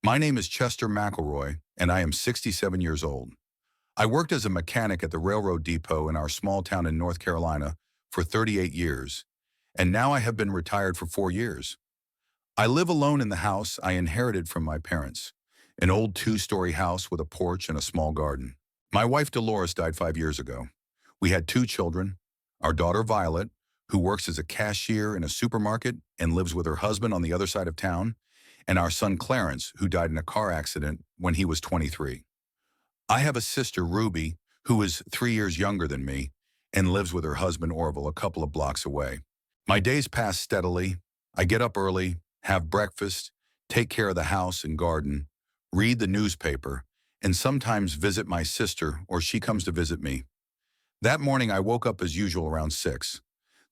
My name is Chester McElroy, and I am 67 years old. I worked as a mechanic at the railroad depot in our small town in North Carolina for 38 years, and now I have been retired for 4 years. I live alone in the house I inherited from my parents, an old two-story house with a porch and a small garden. My wife Dolores died 5 years ago. We had two children, our daughter Violet, who works as a cashier in a supermarket and lives with her husband on the other side of town, and our son Clarence, who died in a car accident when he was 23. I have a sister, Ruby, who is 3 years younger than me and lives with her husband, Orville, a couple of blocks away. My days pass steadily. I get up early, have breakfast, take care of the house and garden, read the newspaper, and sometimes visit my sister or she comes to visit me. That morning, I woke up as usual around 6.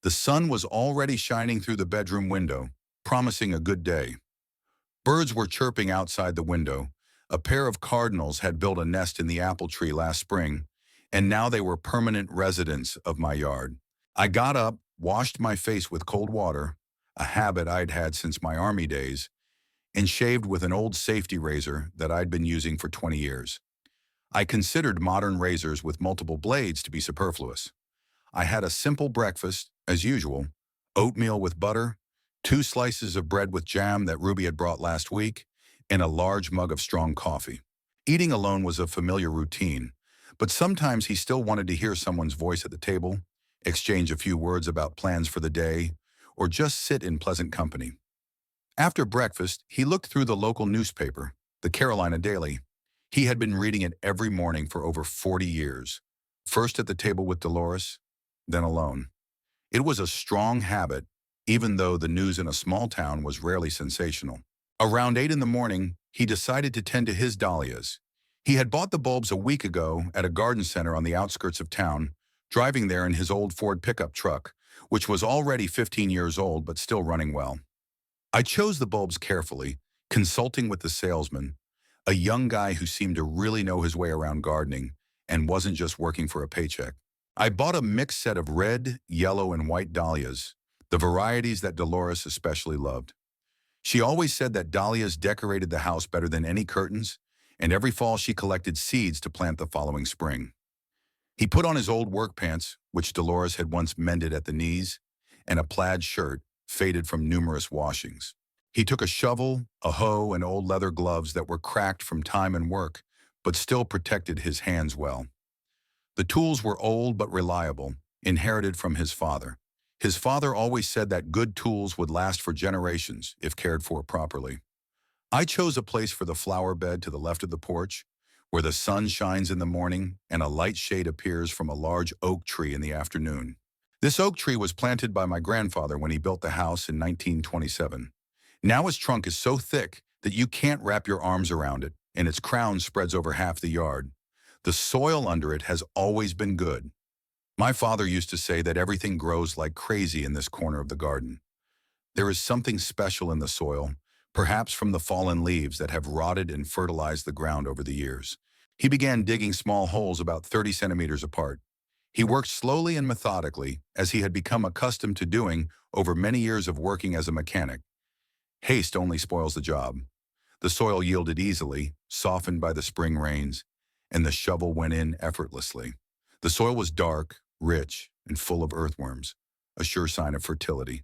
The sun was already shining through the bedroom window, promising a good day. Birds were chirping outside the window. A pair of cardinals had built a nest in the apple tree last spring, and now they were permanent residents of my yard. I got up, washed my face with cold water, a habit I'd had since my Army days, and shaved with an old safety razor that I'd been using for 20 years. I considered modern razors with multiple blades to be superfluous. I had a simple breakfast, as usual: oatmeal with butter, 2 slices of bread with jam that Ruby had brought last week, and a large mug of strong coffee. Eating alone was a familiar routine, but sometimes he still wanted to hear someone's voice at the table, exchange a few words about plans for the day, or just sit in pleasant company. After breakfast, he looked through the local newspaper, the Carolina Daily. He had been reading it every morning for over 40 years, first at the table with Dolores, then alone. It was a strong habit, even though the news in a small town was rarely sensational. Around 8 in the morning, he decided to tend to his dahlias. He had bought the bulbs a week ago at a garden center on the outskirts of town, driving there in his old Ford pickup truck, which was already 15 years old but still running well. I chose the bulbs carefully, consulting with the salesman, a young guy who seemed to really know his way around gardening and wasn't just working for a paycheck. I bought a mixed set of red, yellow, and white dahlias, the varieties that Dolores especially loved. She always said that dahlias decorated the house better than any curtains, and every fall she collected seeds to plant the following spring. He put on his old work pants, which Dolores had once mended at the knees, and a plaid shirt, faded from numerous washings. He took a shovel, a hoe, and old leather gloves that were cracked from time and work, but still protected his hands well. The tools were old but reliable, inherited from his father. His father always said that good tools would last for generations if cared for properly. I chose a place for the flower bed to the left of the porch, where the sun shines in the morning and a light shade appears from a large oak tree in the afternoon. This oak tree was planted by my grandfather when he built the house in 1927. Now its trunk is so thick that you can't wrap your arms around it, and its crown spreads over half the yard. The soil under it has always been good. My father used to say that everything grows like crazy in this corner of the garden. There is something special in the soil, perhaps from the fallen leaves that have rotted and fertilized the ground over the years. He began digging small holes about 30 centimeters apart. He worked slowly and methodically, as he had become accustomed to doing over many years of working as a mechanic. Haste only spoils the job. The soil yielded easily, softened by the spring rains, and the shovel went in effortlessly. The soil was dark, rich, and full of earthworms, a sure sign of fertility.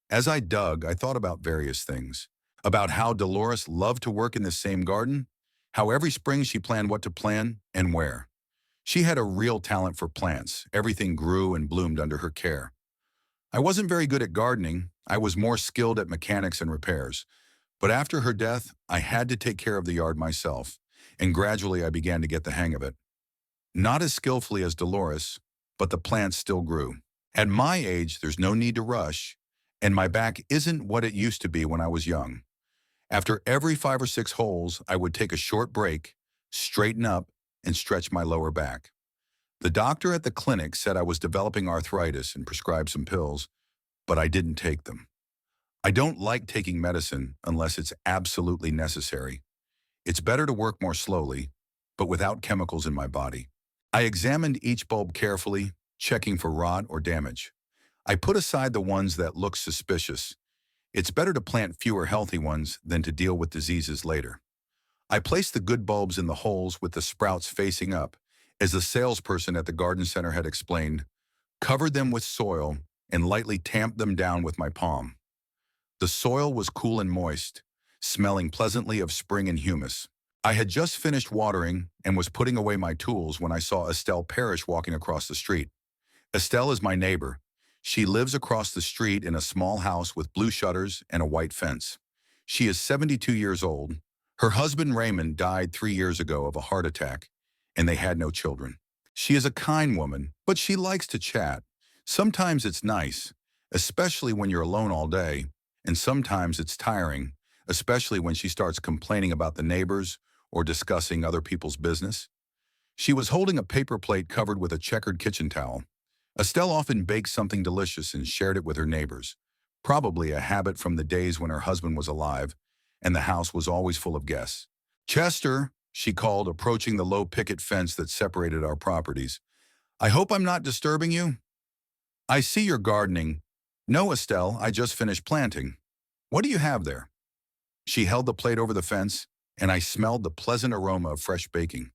As I dug, I thought about various things. About how Dolores loved to work in the same garden, how every spring she planned what to plant and where. She had a real talent for plants. Everything grew and bloomed under her care. I wasn't very good at gardening. I was more skilled at mechanics and repairs. But after her death, I had to take care of the yard myself, and gradually I began to get the hang of it. Not as skillfully as Dolores, but the plants still grew. At my age, there's no need to rush, and my back isn't what it used to be when I was young. After every 5 or 6 holes, I would take a short break, straighten up, and stretch my lower back. The doctor at the clinic said I was developing arthritis and prescribed some pills, but I didn't take them. I don't like taking medicine unless it's absolutely necessary. It's better to work more slowly, but without chemicals in my body. I examined each bulb carefully, checking for rot or damage. I put aside the ones that looked suspicious. It's better to plant fewer healthy ones than to deal with diseases later. I placed the good bulbs in the holes with the sprouts facing up, as the salesperson at the garden center had explained, covered them with soil, and lightly tamped them down with my palm. The soil was cool and moist, smelling pleasantly of spring and humus. I had just finished watering and was putting away my tools when I saw Estelle Parrish walking across the street. Estelle is my neighbor. She lives across the street in a small house with blue shutters and a white fence. She is 72 years old. Her husband Raymond died 3 years ago of a heart attack, and they had no children. She is a kind woman, but she likes to chat. Sometimes it's nice, especially when you're alone all day, and sometimes it's tiring, especially when she starts complaining about the neighbors or discussing other people's business. She was holding a paper plate covered with a checkered kitchen towel. Estelle often baked something delicious and shared it with her neighbors, probably a habit from the days when her husband was alive and the house was always full of guests. "Chester," she called, approaching the low picket fence that separated our properties. "I hope I'm not disturbing you." "I see you're gardening." "No, Estelle, I just finished planting." "What do you have there?" She held the plate over the fence, and I smelled the pleasant aroma of fresh baking.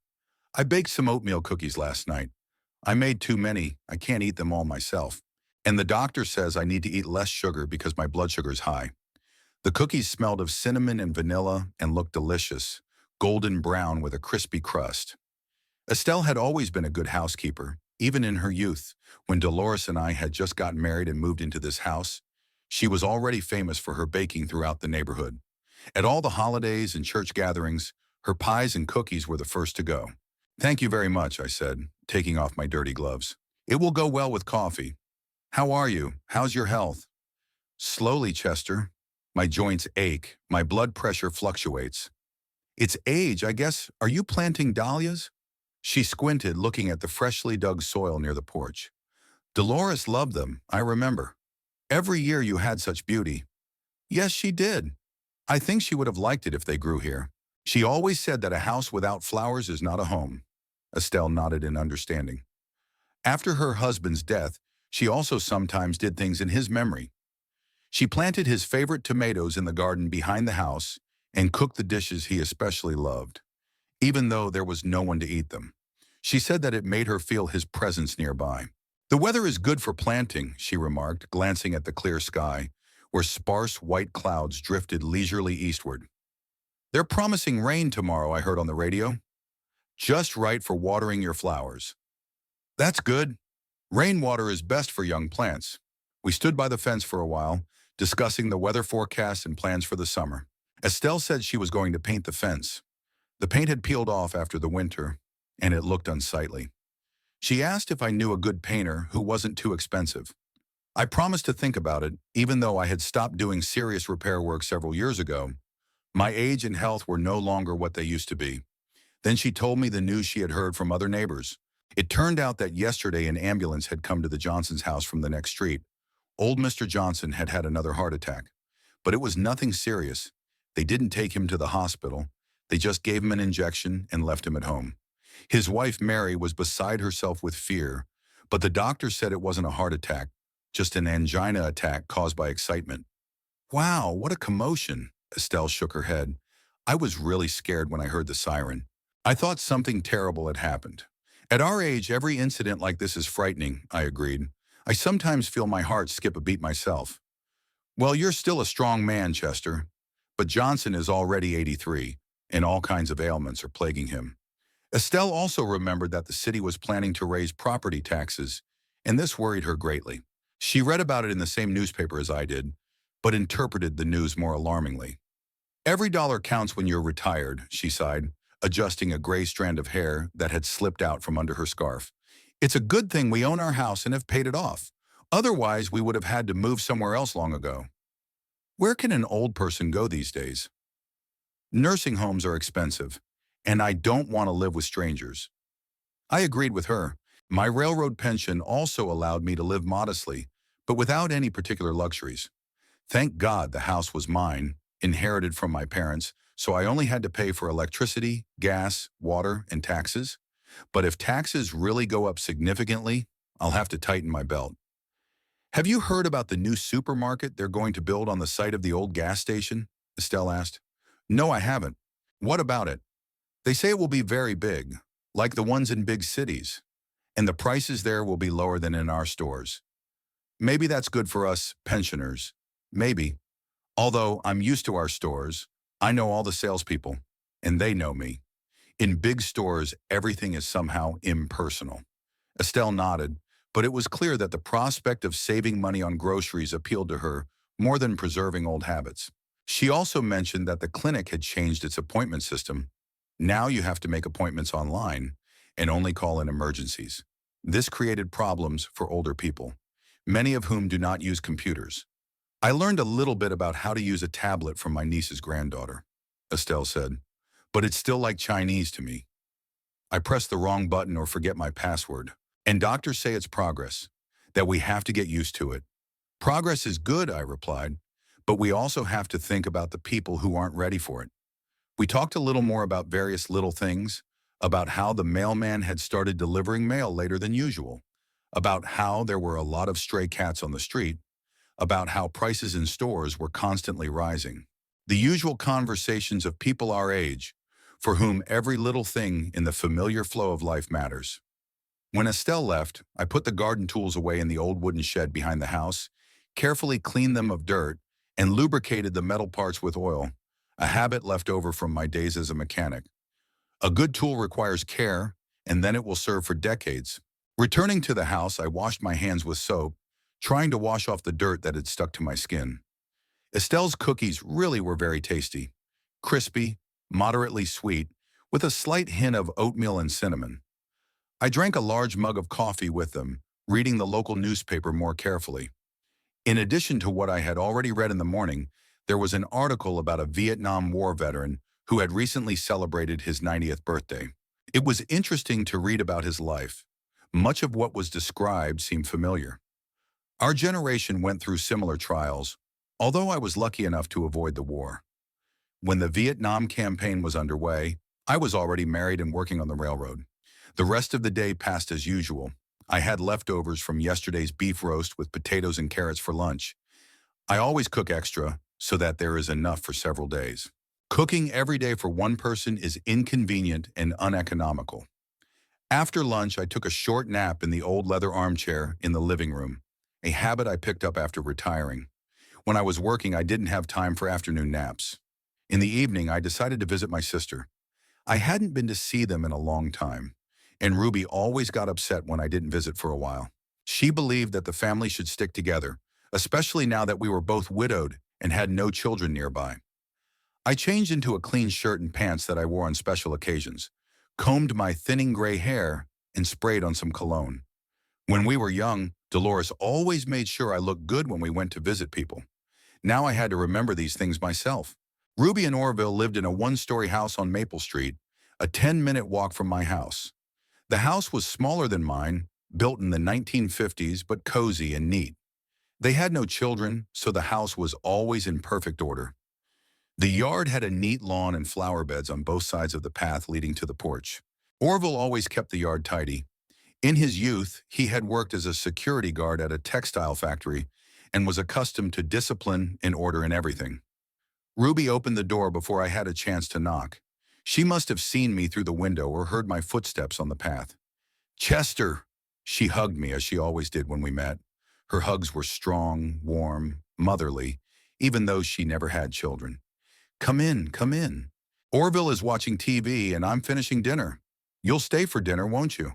"I baked some oatmeal cookies last night. I made too many. I can't eat them all myself. And the doctor says I need to eat less sugar because my blood sugar is high." The cookies smelled of cinnamon and vanilla and looked delicious, golden brown with a crispy crust. Estelle had always been a good housekeeper, even in her youth. When Dolores and I had just gotten married and moved into this house, she was already famous for her baking throughout the neighborhood. At all the holidays and church gatherings, her pies and cookies were the first to go. "Thank you very much," I said, taking off my dirty gloves. "It will go well with coffee. How are you? How's your health?" "Slowly, Chester. My joints ache. My blood pressure fluctuates." "It's age, I guess. Are you planting dahlias?" She squinted, looking at the freshly dug soil near the porch. "Dolores loved them, I remember. Every year you had such beauty." "Yes, she did. I think she would have liked it if they grew here. She always said that a house without flowers is not a home." Estelle nodded in understanding. After her husband's death, she also sometimes did things in his memory. She planted his favorite tomatoes in the garden behind the house and cooked the dishes he especially loved, even though there was no one to eat them. She said that it made her feel his presence nearby. "The weather is good for planting," she remarked, glancing at the clear sky, where sparse white clouds drifted leisurely eastward. "They're promising rain tomorrow, I heard on the radio. Just right for watering your flowers." "That's good. Rainwater is best for young plants." We stood by the fence for a while, discussing the weather forecast and plans for the summer. Estelle said she was going to paint the fence. The paint had peeled off after the winter, and it looked unsightly. She asked if I knew a good painter who wasn't too expensive. I promised to think about it, even though I had stopped doing serious repair work several years ago. My age and health were no longer what they used to be. Then she told me the news she had heard from other neighbors. It turned out that yesterday an ambulance had come to the Johnson's house from the next street. Old Mr. Johnson had had another heart attack, but it was nothing serious. They didn't take him to the hospital. They just gave him an injection and left him at home. His wife, Mary, was beside herself with fear, but the doctor said it wasn't a heart attack, just an angina attack caused by excitement. "Wow, what a commotion," Estelle shook her head. "I was really scared when I heard the siren. I thought something terrible had happened." "At our age, every incident like this is frightening," I agreed. "I sometimes feel my heart skip a beat myself." "Well, you're still a strong man, Chester. But Johnson is already 83, and all kinds of ailments are plaguing him." Estelle also remembered that the city was planning to raise property taxes, and this worried her greatly. She read about it in the same newspaper as I did, but interpreted the news more alarmingly. "Every dollar counts when you're retired," she sighed, adjusting a gray strand of hair that had slipped out from under her scarf. "It's a good thing we own our house and have paid it off. Otherwise, we would have had to move somewhere else long ago." "Where can an old person go these days?" "Nursing homes are expensive, and I don't want to live with strangers." I agreed with her. My railroad pension also allowed me to live modestly, but without any particular luxuries. Thank God the house was mine, inherited from my parents, so I only had to pay for electricity, gas, water, and taxes. But if taxes really go up significantly, I'll have to tighten my belt. "Have you heard about the new supermarket they're going to build on the site of the old gas station?" Estelle asked. "No, I haven't. What about it?" They say it will be very big, like the ones in big cities, and the prices there will be lower than in our stores. Maybe that's good for us pensioners. Maybe. Although I'm used to our stores, I know all the salespeople, and they know me. In big stores, everything is somehow impersonal. Estelle nodded, but it was clear that the prospect of saving money on groceries appealed to her more than preserving old habits. She also mentioned that the clinic had changed its appointment system. Now you have to make appointments online and only call in emergencies. This created problems for older people, many of whom do not use computers. I learned a little bit about how to use a tablet from my niece's granddaughter, Estelle said, but it's still like Chinese to me. I press the wrong button or forget my password. And doctors say it's progress, that we have to get used to it. Progress is good, I replied, but we also have to think about the people who aren't ready for it. We talked a little more about various little things, about how the mailman had started delivering mail later than usual, about how there were a lot of stray cats on the street, about how prices in stores were constantly rising. The usual conversations of people our age, for whom every little thing in the familiar flow of life matters. When Estelle left, I put the garden tools away in the old wooden shed behind the house, carefully cleaned them of dirt, and lubricated the metal parts with oil, a habit left over from my days as a mechanic. A good tool requires care, and then it will serve for decades. Returning to the house, I washed my hands with soap, trying to wash off the dirt that had stuck to my skin. Estelle's cookies really were very tasty, crispy, moderately sweet, with a slight hint of oatmeal and cinnamon. I drank a large mug of coffee with them, reading the local newspaper more carefully. In addition to what I had already read in the morning, there was an article about a Vietnam War veteran who had recently celebrated his 90th birthday. It was interesting to read about his life. Much of what was described seemed familiar. Our generation went through similar trials, although I was lucky enough to avoid the war. When the Vietnam campaign was underway, I was already married and working on the railroad. The rest of the day passed as usual. I had leftovers from yesterday's beef roast with potatoes and carrots for lunch. I always cook extra so that there is enough for several days. Cooking every day for one person is inconvenient and uneconomical. After lunch, I took a short nap in the old leather armchair in the living room, a habit I picked up after retiring. When I was working, I didn't have time for afternoon naps. In the evening, I decided to visit my sister. I hadn't been to see them in a long time, and Ruby always got upset when I didn't visit for a while. She believed that the family should stick together, especially now that we were both widowed and had no children nearby. I changed into a clean shirt and pants that I wore on special occasions, combed my thinning gray hair, and sprayed on some cologne. When we were young, Dolores always made sure I looked good when we went to visit people. Now I had to remember these things myself. Ruby and Orville lived in a one-story house on Maple Street, a 10-minute walk from my house. The house was smaller than mine, built in the 1950s, but cozy and neat. They had no children, so the house was always in perfect order. The yard had a neat lawn and flower beds on both sides of the path leading to the porch. Orville always kept the yard tidy. In his youth, he had worked as a security guard at a textile factory and was accustomed to discipline and order in everything. Ruby opened the door before I had a chance to knock. She must have seen me through the window or heard my footsteps on the path. "Chester!" She hugged me as she always did when we met. Her hugs were strong, warm, motherly, even though she never had children. "Come in, come in. Orville is watching TV and I'm finishing dinner. You'll stay for dinner, won't you?"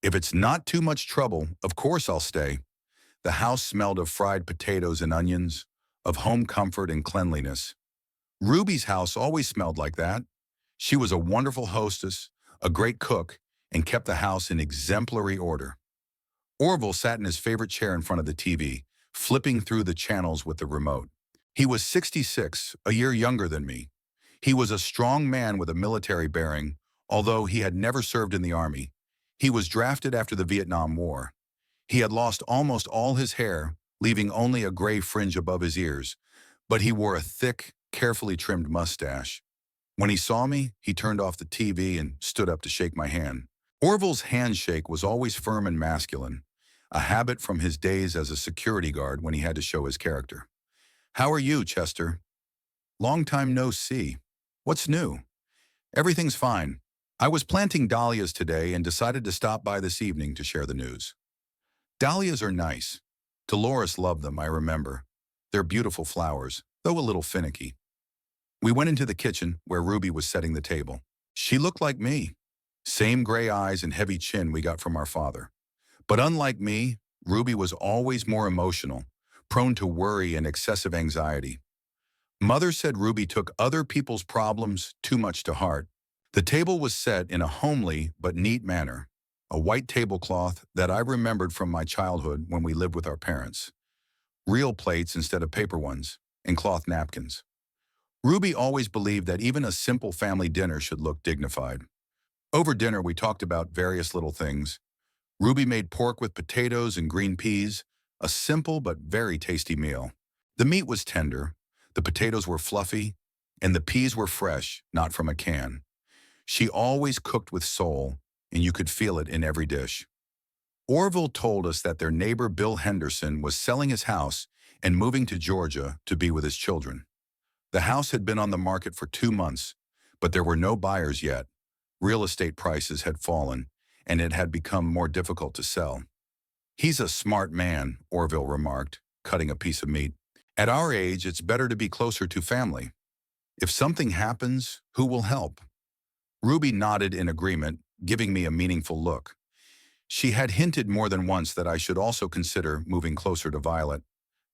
"If it's not too much trouble, of course I'll stay." The house smelled of fried potatoes and onions, of home comfort and cleanliness. Ruby's house always smelled like that. She was a wonderful hostess, a great cook, and kept the house in exemplary order. Orville sat in his favorite chair in front of the TV, flipping through the channels with the remote. He was 66, a year younger than me. He was a strong man with a military bearing, although he had never served in the army. He was drafted after the Vietnam War. He had lost almost all his hair, leaving only a gray fringe above his ears, but he wore a thick, carefully trimmed mustache. When he saw me, he turned off the TV and stood up to shake my hand. Orville's handshake was always firm and masculine, a habit from his days as a security guard when he had to show his character. "How are you, Chester?" "Long time no see. What's new?" Everything's fine. I was planting dahlias today and decided to stop by this evening to share the news. Dahlias are nice. Dolores loved them, I remember. They're beautiful flowers, though a little finicky. We went into the kitchen where Ruby was setting the table. She looked like me. Same gray eyes and heavy chin we got from our father. But unlike me, Ruby was always more emotional, prone to worry and excessive anxiety. Mother said Ruby took other people's problems too much to heart. The table was set in a homely but neat manner, a white tablecloth that I remembered from my childhood when we lived with our parents. Real plates instead of paper ones, and cloth napkins. Ruby always believed that even a simple family dinner should look dignified. Over dinner, we talked about various little things. Ruby made pork with potatoes and green peas, a simple but very tasty meal. The meat was tender, the potatoes were fluffy, and the peas were fresh, not from a can. She always cooked with soul, and you could feel it in every dish. Orville told us that their neighbor Bill Henderson was selling his house and moving to Georgia to be with his children. The house had been on the market for 2 months, but there were no buyers yet. Real estate prices had fallen, and it had become more difficult to sell. "He's a smart man," Orville remarked, cutting a piece of meat. "At our age, it's better to be closer to family. If something happens, who will help?" Ruby nodded in agreement, giving me a meaningful look. She had hinted more than once that I should also consider moving closer to Violet,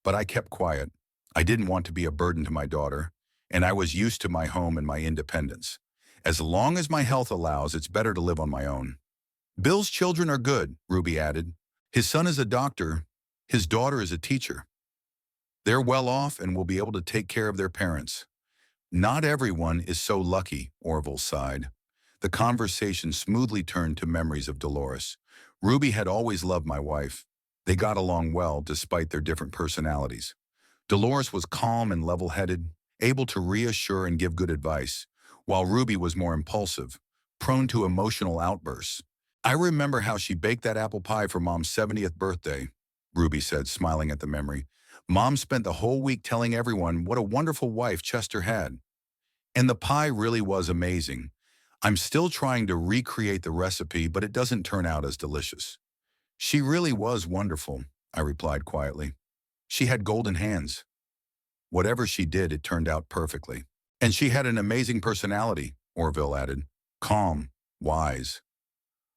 but I kept quiet. I didn't want to be a burden to my daughter, and I was used to my home and my independence. As long as my health allows, it's better to live on my own. "Bill's children are good," Ruby added. "His son is a doctor. His daughter is a teacher. They're well off and will be able to take care of their parents." "Not everyone is so lucky," Orville sighed. The conversation smoothly turned to memories of Dolores. Ruby had always loved my wife. They got along well despite their different personalities. Dolores was calm and level-headed, able to reassure and give good advice, while Ruby was more impulsive, prone to emotional outbursts. "I remember how she baked that apple pie for Mom's 70th birthday," Ruby said, smiling at the memory. "Mom spent the whole week telling everyone what a wonderful wife Chester had. And the pie really was amazing. I'm still trying to recreate the recipe, but it doesn't turn out as delicious." "She really was wonderful," I replied quietly. "She had golden hands. Whatever she did, it turned out perfectly. And she had an amazing personality," Orville added. "Calm, wise."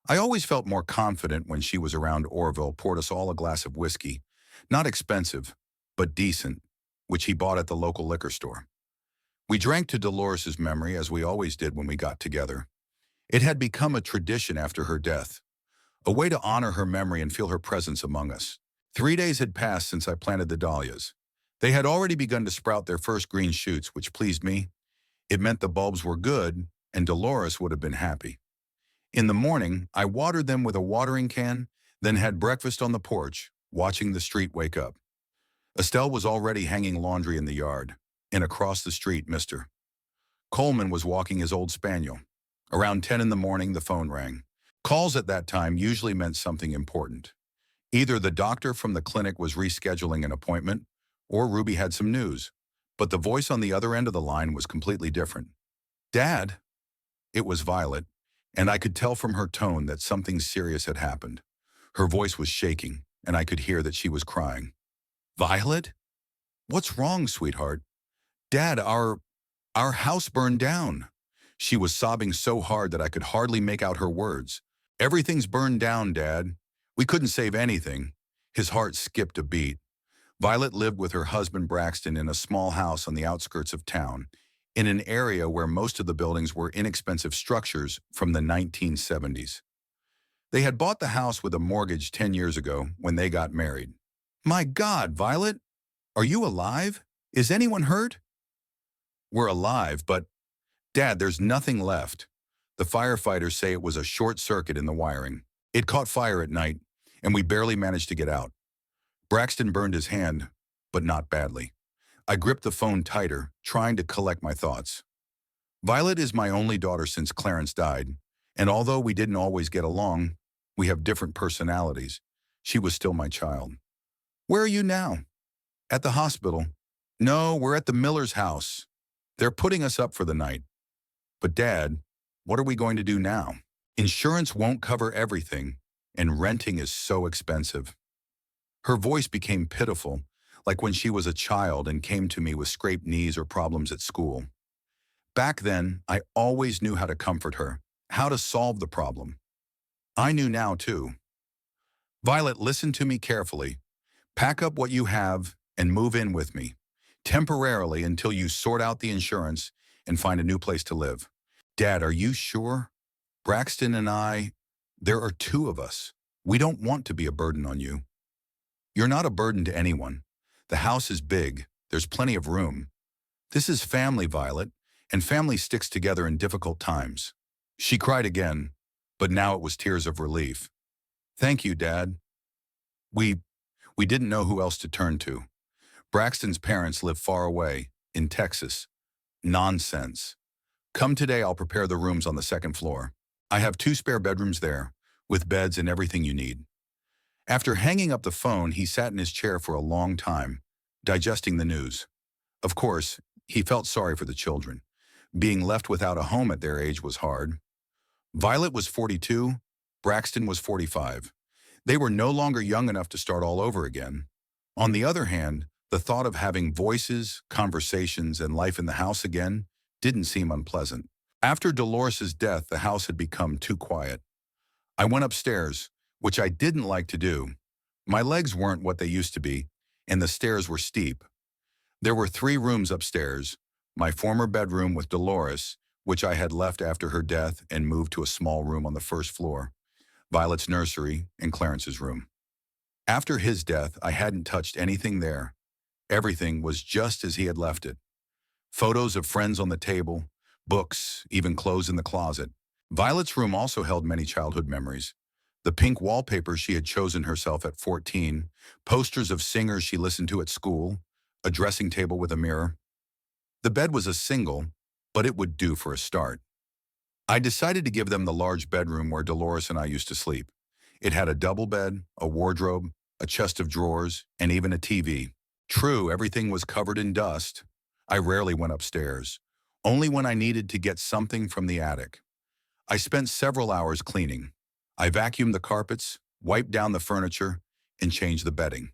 I always felt more confident when she was around. Orville poured us all a glass of whiskey, not expensive, but decent, which he bought at the local liquor store. We drank to Dolores's memory as we always did when we got together. It had become a tradition after her death, a way to honor her memory and feel her presence among us. 3 days had passed since I planted the dahlias. They had already begun to sprout their first green shoots, which pleased me. It meant the bulbs were good, and Dolores would have been happy. In the morning, I watered them with a watering can, then had breakfast on the porch, watching the street wake up. Estelle was already hanging laundry in the yard, and across the street, Mr. Coleman was walking his old spaniel. Around 10 in the morning, the phone rang. Calls at that time usually meant something important. Either the doctor from the clinic was rescheduling an appointment, or Ruby had some news. But the voice on the other end of the line was completely different. "Dad?" It was Violet, and I could tell from her tone that something serious had happened. Her voice was shaking, and I could hear that she was crying. "Violet? What's wrong, sweetheart?" "Dad, our house burned down." She was sobbing so hard that I could hardly make out her words. "Everything's burned down, Dad. We couldn't save anything." His heart skipped a beat. Violet lived with her husband Braxton in a small house on the outskirts of town, in an area where most of the buildings were inexpensive structures from the 1970s. They had bought the house with a mortgage 10 years ago when they got married. "My God, Violet, are you alive? Is anyone hurt?" "We're alive, but Dad, there's nothing left. The firefighters say it was a short circuit in the wiring. It caught fire at night, and we barely managed to get out. Braxton burned his hand, but not badly." I gripped the phone tighter, trying to collect my thoughts. "Violet is my only daughter since Clarence died, and although we didn't always get along, we have different personalities. She was still my child." "Where are you now?" "At the hospital." "No, we're at the Miller's house. They're putting us up for the night." "But Dad, What are we going to do now? Insurance won't cover everything, and renting is so expensive. Her voice became pitiful, like when she was a child and came to me with scraped knees or problems at school. Back then, I always knew how to comfort her, how to solve the problem. I knew now, too. Violet, listen to me carefully. Pack up what you have and move in with me, temporarily until you sort out the insurance and find a new place to live. Dad, are you sure? Braxton and I, there are two of us. We don't want to be a burden on you. You're not a burden to anyone. The house is big. There's plenty of room. This is family, Violet, and family sticks together in difficult times. She cried again, but now it was tears of relief. Thank you, Dad. We, we didn't know who else to turn to. Braxton's parents live far away, in Texas. Nonsense. Come today, I'll prepare the rooms on the second floor. I have 2 spare bedrooms there, with beds and everything you need. After hanging up the phone, he sat in his chair for a long time, digesting the news. Of course, he felt sorry for the children. Being left without a home at their age was hard. Violet was 42, Braxton was 45. They were no longer young enough to start all over again. On the other hand, the thought of having voices, conversations, and life in the house again didn't seem unpleasant. After Dolores's death, the house had become too quiet. I went upstairs, which I didn't like to do. My legs weren't what they used to be, and the stairs were steep. There were 3 rooms upstairs, my former bedroom with Dolores, which I had left after her death and moved to a small room on the first floor, Violet's nursery, and Clarence's room. After his death, I hadn't touched anything there. Everything was just as he had left it. Photos of friends on the table, books, even clothes in the closet. Violet's room also held many childhood memories. The pink wallpaper she had chosen herself at 14, posters of singers she listened to at school, a dressing table with a mirror. The bed was a single, but it would do for a start. I decided to give them the large bedroom where Dolores and I used to sleep. It had a double bed, a wardrobe, a chest of drawers, and even a TV. True, everything was covered in dust. I rarely went upstairs, only when I needed to get something from the attic. I spent several hours cleaning. I vacuumed the carpets, wiped down the furniture, and changed the bedding.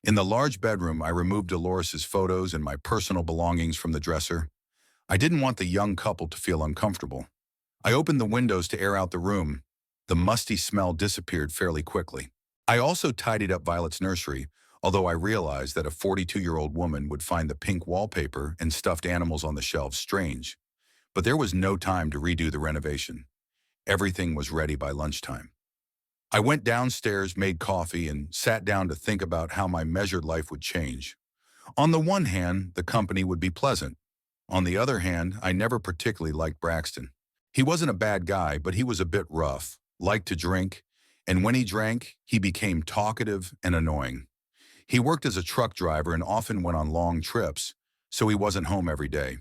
In the large bedroom, I removed Dolores's photos and my personal belongings from the dresser. I didn't want the young couple to feel uncomfortable. I opened the windows to air out the room. The musty smell disappeared fairly quickly. I also tidied up Violet's nursery, although I realized that a 42-year-old woman would find the pink wallpaper and stuffed animals on the shelves strange. But there was no time to redo the renovation. Everything was ready by lunchtime. I went downstairs, made coffee, and sat down to think about how my measured life would change. On the one hand, the company would be pleasant. On the other hand, I never particularly liked Braxton. He wasn't a bad guy, but he was a bit rough, liked to drink, and when he drank, he became talkative and annoying. He worked as a truck driver and often went on long trips, so he wasn't home every day.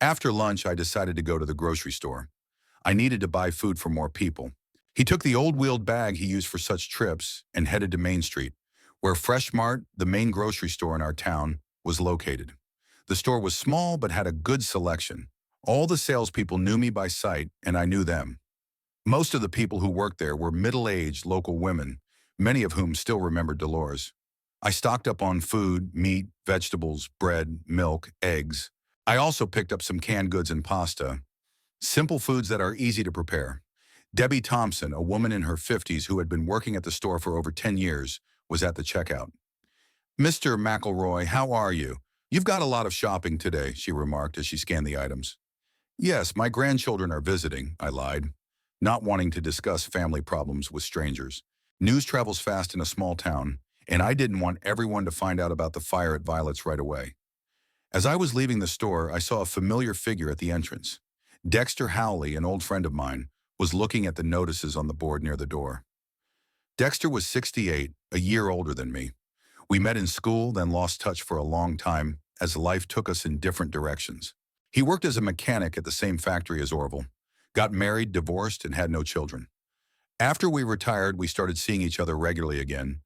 After lunch, I decided to go to the grocery store. I needed to buy food for more people. He took the old wheeled bag he used for such trips and headed to Main Street, where Fresh Mart, the main grocery store in our town, was located. The store was small but had a good selection. All the salespeople knew me by sight, and I knew them. Most of the people who worked there were middle-aged local women, many of whom still remembered Dolores. I stocked up on food, meat, vegetables, bread, milk, eggs. I also picked up some canned goods and pasta. Simple foods that are easy to prepare. Debbie Thompson, a woman in her 50s who had been working at the store for over 10 years, was at the checkout. "Mr. McElroy, how are you? You've got a lot of shopping today," she remarked as she scanned the items. "Yes, my grandchildren are visiting," I lied, not wanting to discuss family problems with strangers. News travels fast in a small town, and I didn't want everyone to find out about the fire at Violet's right away. As I was leaving the store, I saw a familiar figure at the entrance. Dexter Howley, an old friend of mine, was looking at the notices on the board near the door. Dexter was 68, a year older than me. We met in school, then lost touch for a long time as life took us in different directions. He worked as a mechanic at the same factory as Orville, got married, divorced, and had no children. After we retired, we started seeing each other regularly again,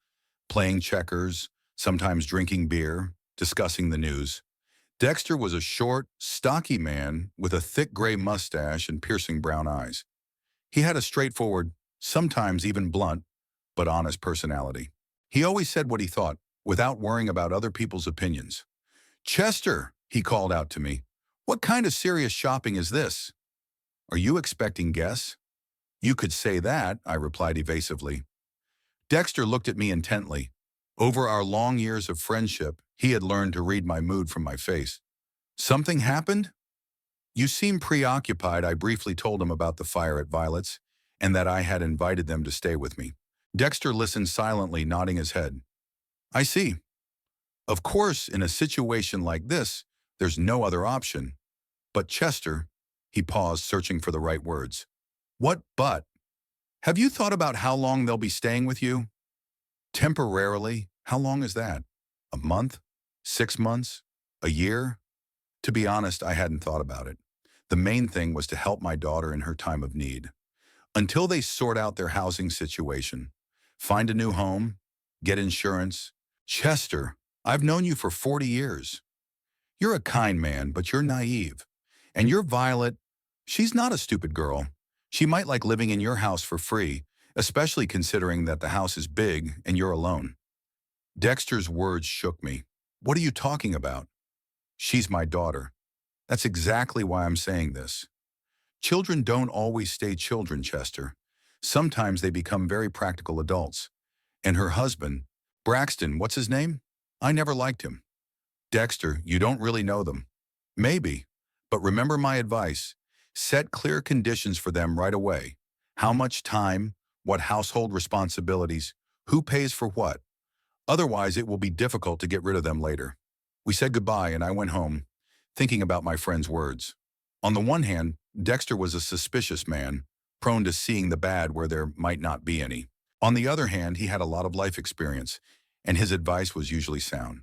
playing checkers, sometimes drinking beer, discussing the news. Dexter was a short, stocky man with a thick gray mustache and piercing brown eyes. He had a straightforward, sometimes even blunt, but honest personality. He always said what he thought, without worrying about other people's opinions. "Chester," he called out to me, "what kind of serious shopping is this? Are you expecting guests?" "You could say that," I replied evasively. Dexter looked at me intently. Over our long years of friendship, he had learned to read my mood from my face. "Something happened?" "You seem preoccupied." I briefly told him about the fire at Violet's and that I had invited them to stay with me. Dexter listened silently, nodding his head. "I see. Of course, in a situation like this, there's no other option. But Chester," he paused, searching for the right words. "What but? Have you thought about how long they'll be staying with you?" "Temporarily? How long is that? A month? 6 months? A year?" To be honest, I hadn't thought about it. The main thing was to help my daughter in her time of need. Until they sort out their housing situation, find a new home, get insurance. "Chester, I've known you for 40 years. You're a kind man, but you're naive. And your Violet, she's not a stupid girl. She might like living in your house for free, especially considering that the house is big and you're alone." Dexter's words shook me. "What are you talking about?" "She's my daughter. That's exactly why I'm saying this. Children don't always stay children, Chester. Sometimes they become very practical adults. And her husband, Braxton, what's his name? I never liked him." "Dexter, you don't really know them." "Maybe. But remember my advice. Set clear conditions for them right away. How much time, what household responsibilities, who pays for what. Otherwise, it will be difficult to get rid of them later." We said goodbye and I went home, thinking about my friend's words. On the one hand, Dexter was a suspicious man, prone to seeing the bad where there might not be any. On the other hand, he had a lot of life experience, and his advice was usually sound.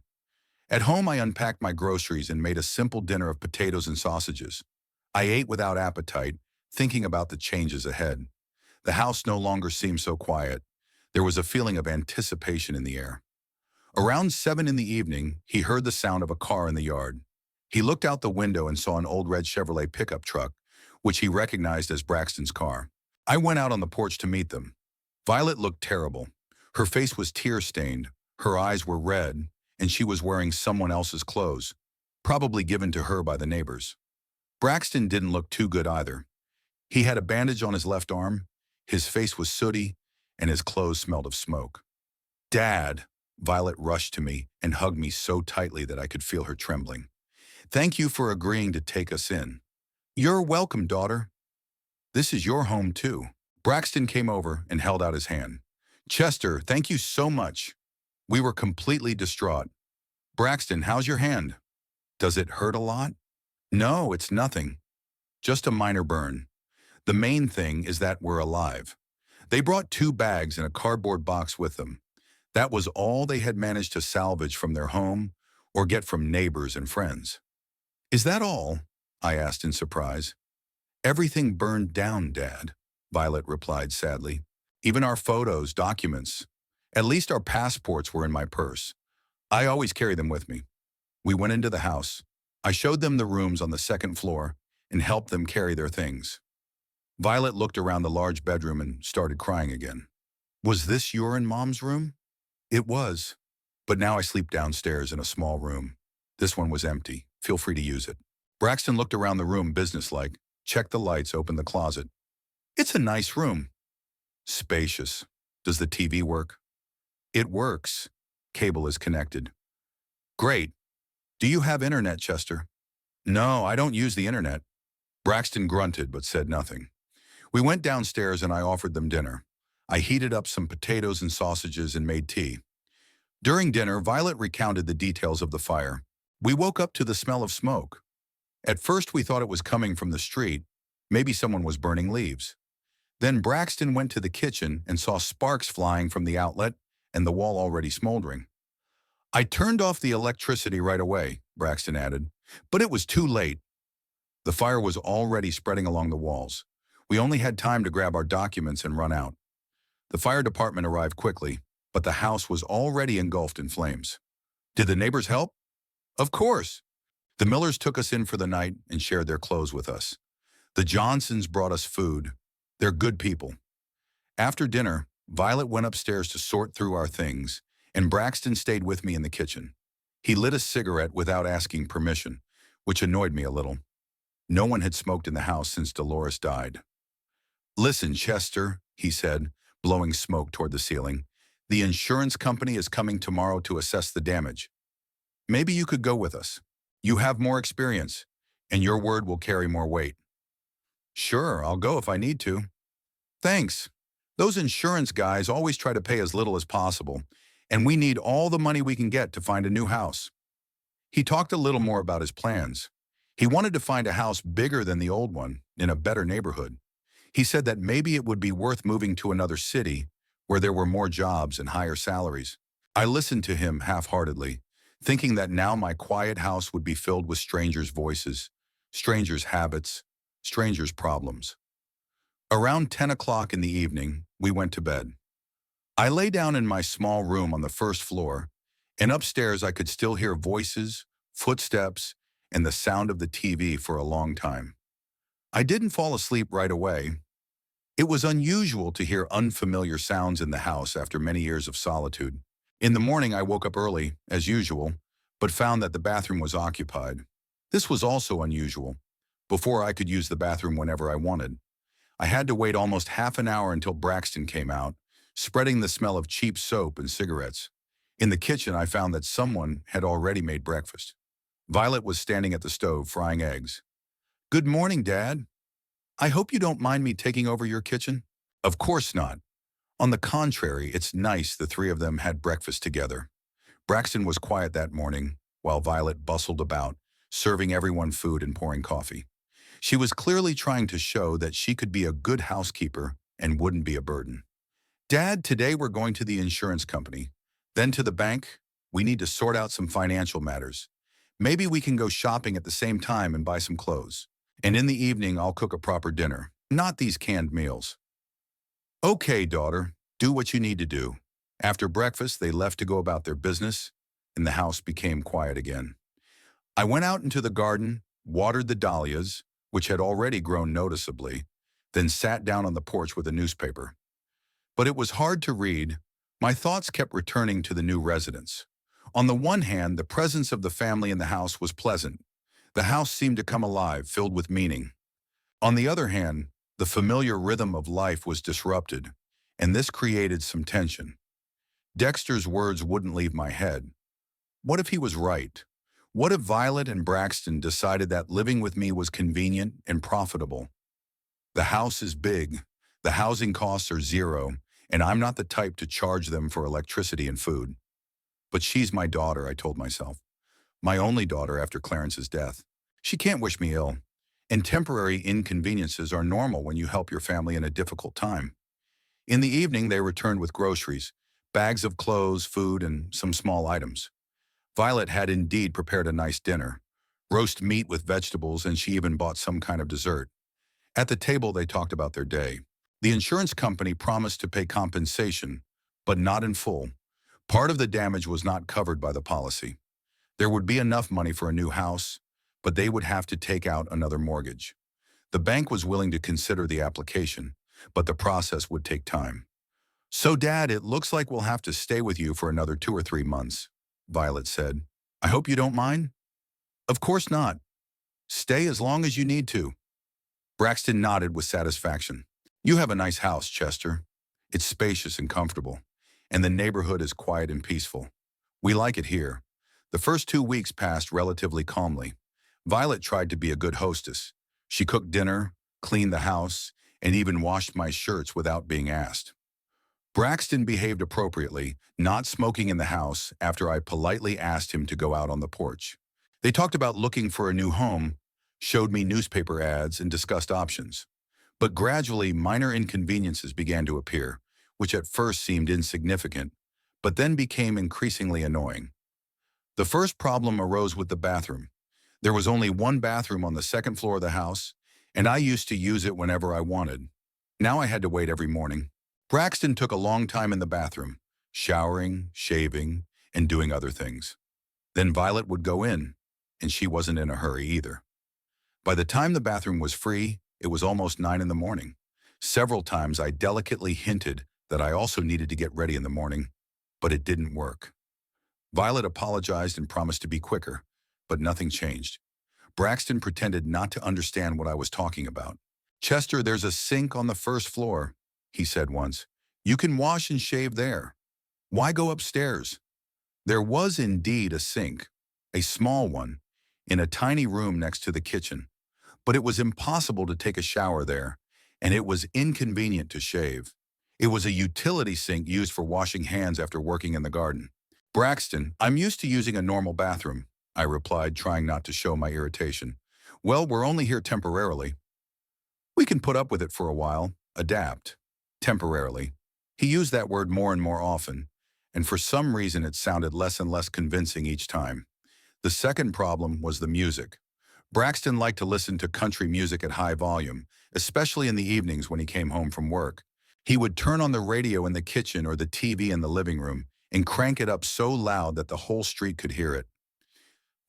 At home, I unpacked my groceries and made a simple dinner of potatoes and sausages. I ate without appetite, thinking about the changes ahead. The house no longer seemed so quiet. There was a feeling of anticipation in the air. Around 7 in the evening, he heard the sound of a car in the yard. He looked out the window and saw an old red Chevrolet pickup truck, which he recognized as Braxton's car. I went out on the porch to meet them. Violet looked terrible. Her face was tear-stained, her eyes were red, and she was wearing someone else's clothes, probably given to her by the neighbors. Braxton didn't look too good either. He had a bandage on his left arm, his face was sooty, and his clothes smelled of smoke. "Dad!" Violet rushed to me and hugged me so tightly that I could feel her trembling. "Thank you for agreeing to take us in." "You're welcome, daughter. This is your home, too." Braxton came over and held out his hand. "Chester, thank you so much." We were completely distraught. "Braxton, how's your hand? Does it hurt a lot?" "No, it's nothing. Just a minor burn. The main thing is that we're alive." They brought 2 bags and a cardboard box with them. That was all they had managed to salvage from their home or get from neighbors and friends. "Is that all?" I asked in surprise. "Everything burned down, Dad," Violet replied sadly. "Even our photos, documents. At least our passports were in my purse. I always carry them with me." We went into the house. I showed them the rooms on the second floor and helped them carry their things. Violet looked around the large bedroom and started crying again. "Was this your and Mom's room?" "It was. But now I sleep downstairs in a small room. This one was empty. Feel free to use it." Braxton looked around the room businesslike, checked the lights, opened the closet. "It's a nice room." "Spacious. Does the TV work?" "It works. Cable is connected." "Great. Do you have internet, Chester?" "No, I don't use the internet." Braxton grunted but said nothing. We went downstairs and I offered them dinner. I heated up some potatoes and sausages and made tea. During dinner, Violet recounted the details of the fire. We woke up to the smell of smoke. At first, we thought it was coming from the street. Maybe someone was burning leaves. Then Braxton went to the kitchen and saw sparks flying from the outlet and the wall already smoldering. "I turned off the electricity right away," Braxton added, "but it was too late." The fire was already spreading along the walls. We only had time to grab our documents and run out. The fire department arrived quickly, but the house was already engulfed in flames. Did the neighbors help? Of course. The Millers took us in for the night and shared their clothes with us. The Johnsons brought us food. They're good people. After dinner, Violet went upstairs to sort through our things, and Braxton stayed with me in the kitchen. He lit a cigarette without asking permission, which annoyed me a little. No one had smoked in the house since Dolores died. "Listen, Chester," he said, blowing smoke toward the ceiling. "The insurance company is coming tomorrow to assess the damage. Maybe you could go with us. You have more experience, and your word will carry more weight." "Sure, I'll go if I need to." "Thanks. Those insurance guys always try to pay as little as possible, and we need all the money we can get to find a new house." He talked a little more about his plans. He wanted to find a house bigger than the old one, in a better neighborhood. He said that maybe it would be worth moving to another city where there were more jobs and higher salaries. I listened to him half-heartedly, thinking that now my quiet house would be filled with strangers' voices, strangers' habits, strangers' problems. Around 10 o'clock in the evening, we went to bed. I lay down in my small room on the first floor, and upstairs I could still hear voices, footsteps, and the sound of the TV for a long time. I didn't fall asleep right away. It was unusual to hear unfamiliar sounds in the house after many years of solitude. In the morning, I woke up early, as usual, but found that the bathroom was occupied. This was also unusual. Before, I could use the bathroom whenever I wanted. I had to wait almost half an hour until Braxton came out, spreading the smell of cheap soap and cigarettes. In the kitchen, I found that someone had already made breakfast. Violet was standing at the stove frying eggs. "Good morning, Dad. I hope you don't mind me taking over your kitchen." "Of course not. On the contrary, it's nice the three of them had breakfast together." Braxton was quiet that morning, while Violet bustled about, serving everyone food and pouring coffee. She was clearly trying to show that she could be a good housekeeper and wouldn't be a burden. "Dad, today we're going to the insurance company, then to the bank. We need to sort out some financial matters. Maybe we can go shopping at the same time and buy some clothes. And in the evening, I'll cook a proper dinner, not these canned meals." "Okay, daughter, do what you need to do." After breakfast, they left to go about their business, and the house became quiet again. I went out into the garden, watered the dahlias, which had already grown noticeably, then sat down on the porch with a newspaper. But it was hard to read. My thoughts kept returning to the new residence. On the one hand, the presence of the family in the house was pleasant. The house seemed to come alive, filled with meaning. On the other hand, the familiar rhythm of life was disrupted, and this created some tension. Dexter's words wouldn't leave my head. What if he was right? What if Violet and Braxton decided that living with me was convenient and profitable? The house is big, the housing costs are zero, and I'm not the type to charge them for electricity and food. But she's my daughter, I told myself. My only daughter after Clarence's death. She can't wish me ill, and temporary inconveniences are normal when you help your family in a difficult time. In the evening, they returned with groceries, bags of clothes, food, and some small items. Violet had indeed prepared a nice dinner, roast meat with vegetables, and she even bought some kind of dessert. At the table, they talked about their day. The insurance company promised to pay compensation, but not in full. Part of the damage was not covered by the policy. There would be enough money for a new house, but they would have to take out another mortgage. The bank was willing to consider the application, but the process would take time. "So, Dad, it looks like we'll have to stay with you for another 2 or 3 months," Violet said. "I hope you don't mind?" "Of course not. Stay as long as you need to." Braxton nodded with satisfaction. "You have a nice house, Chester. It's spacious and comfortable, and the neighborhood is quiet and peaceful. We like it here." The first 2 weeks passed relatively calmly. Violet tried to be a good hostess. She cooked dinner, cleaned the house, and even washed my shirts without being asked. Braxton behaved appropriately, not smoking in the house after I politely asked him to go out on the porch. They talked about looking for a new home, showed me newspaper ads, and discussed options. But gradually, minor inconveniences began to appear, which at first seemed insignificant, but then became increasingly annoying. The first problem arose with the bathroom. There was only one bathroom on the second floor of the house, and I used to use it whenever I wanted. Now I had to wait every morning. Braxton took a long time in the bathroom, showering, shaving, and doing other things. Then Violet would go in. and she wasn't in a hurry either. By the time the bathroom was free, it was almost 9 in the morning. Several times I delicately hinted that I also needed to get ready in the morning, but it didn't work. Violet apologized and promised to be quicker, but nothing changed. Braxton pretended not to understand what I was talking about. "Chester, there's a sink on the first floor," he said once. "You can wash and shave there. Why go upstairs?" There was indeed a sink, a small one, in a tiny room next to the kitchen, but it was impossible to take a shower there, and it was inconvenient to shave. It was a utility sink used for washing hands after working in the garden. "Braxton, I'm used to using a normal bathroom," I replied, trying not to show my irritation. "Well, we're only here temporarily. We can put up with it for a while, adapt. Temporarily." He used that word more and more often, and for some reason it sounded less and less convincing each time. The second problem was the music. Braxton liked to listen to country music at high volume, especially in the evenings when he came home from work. He would turn on the radio in the kitchen or the TV in the living room and crank it up so loud that the whole street could hear it.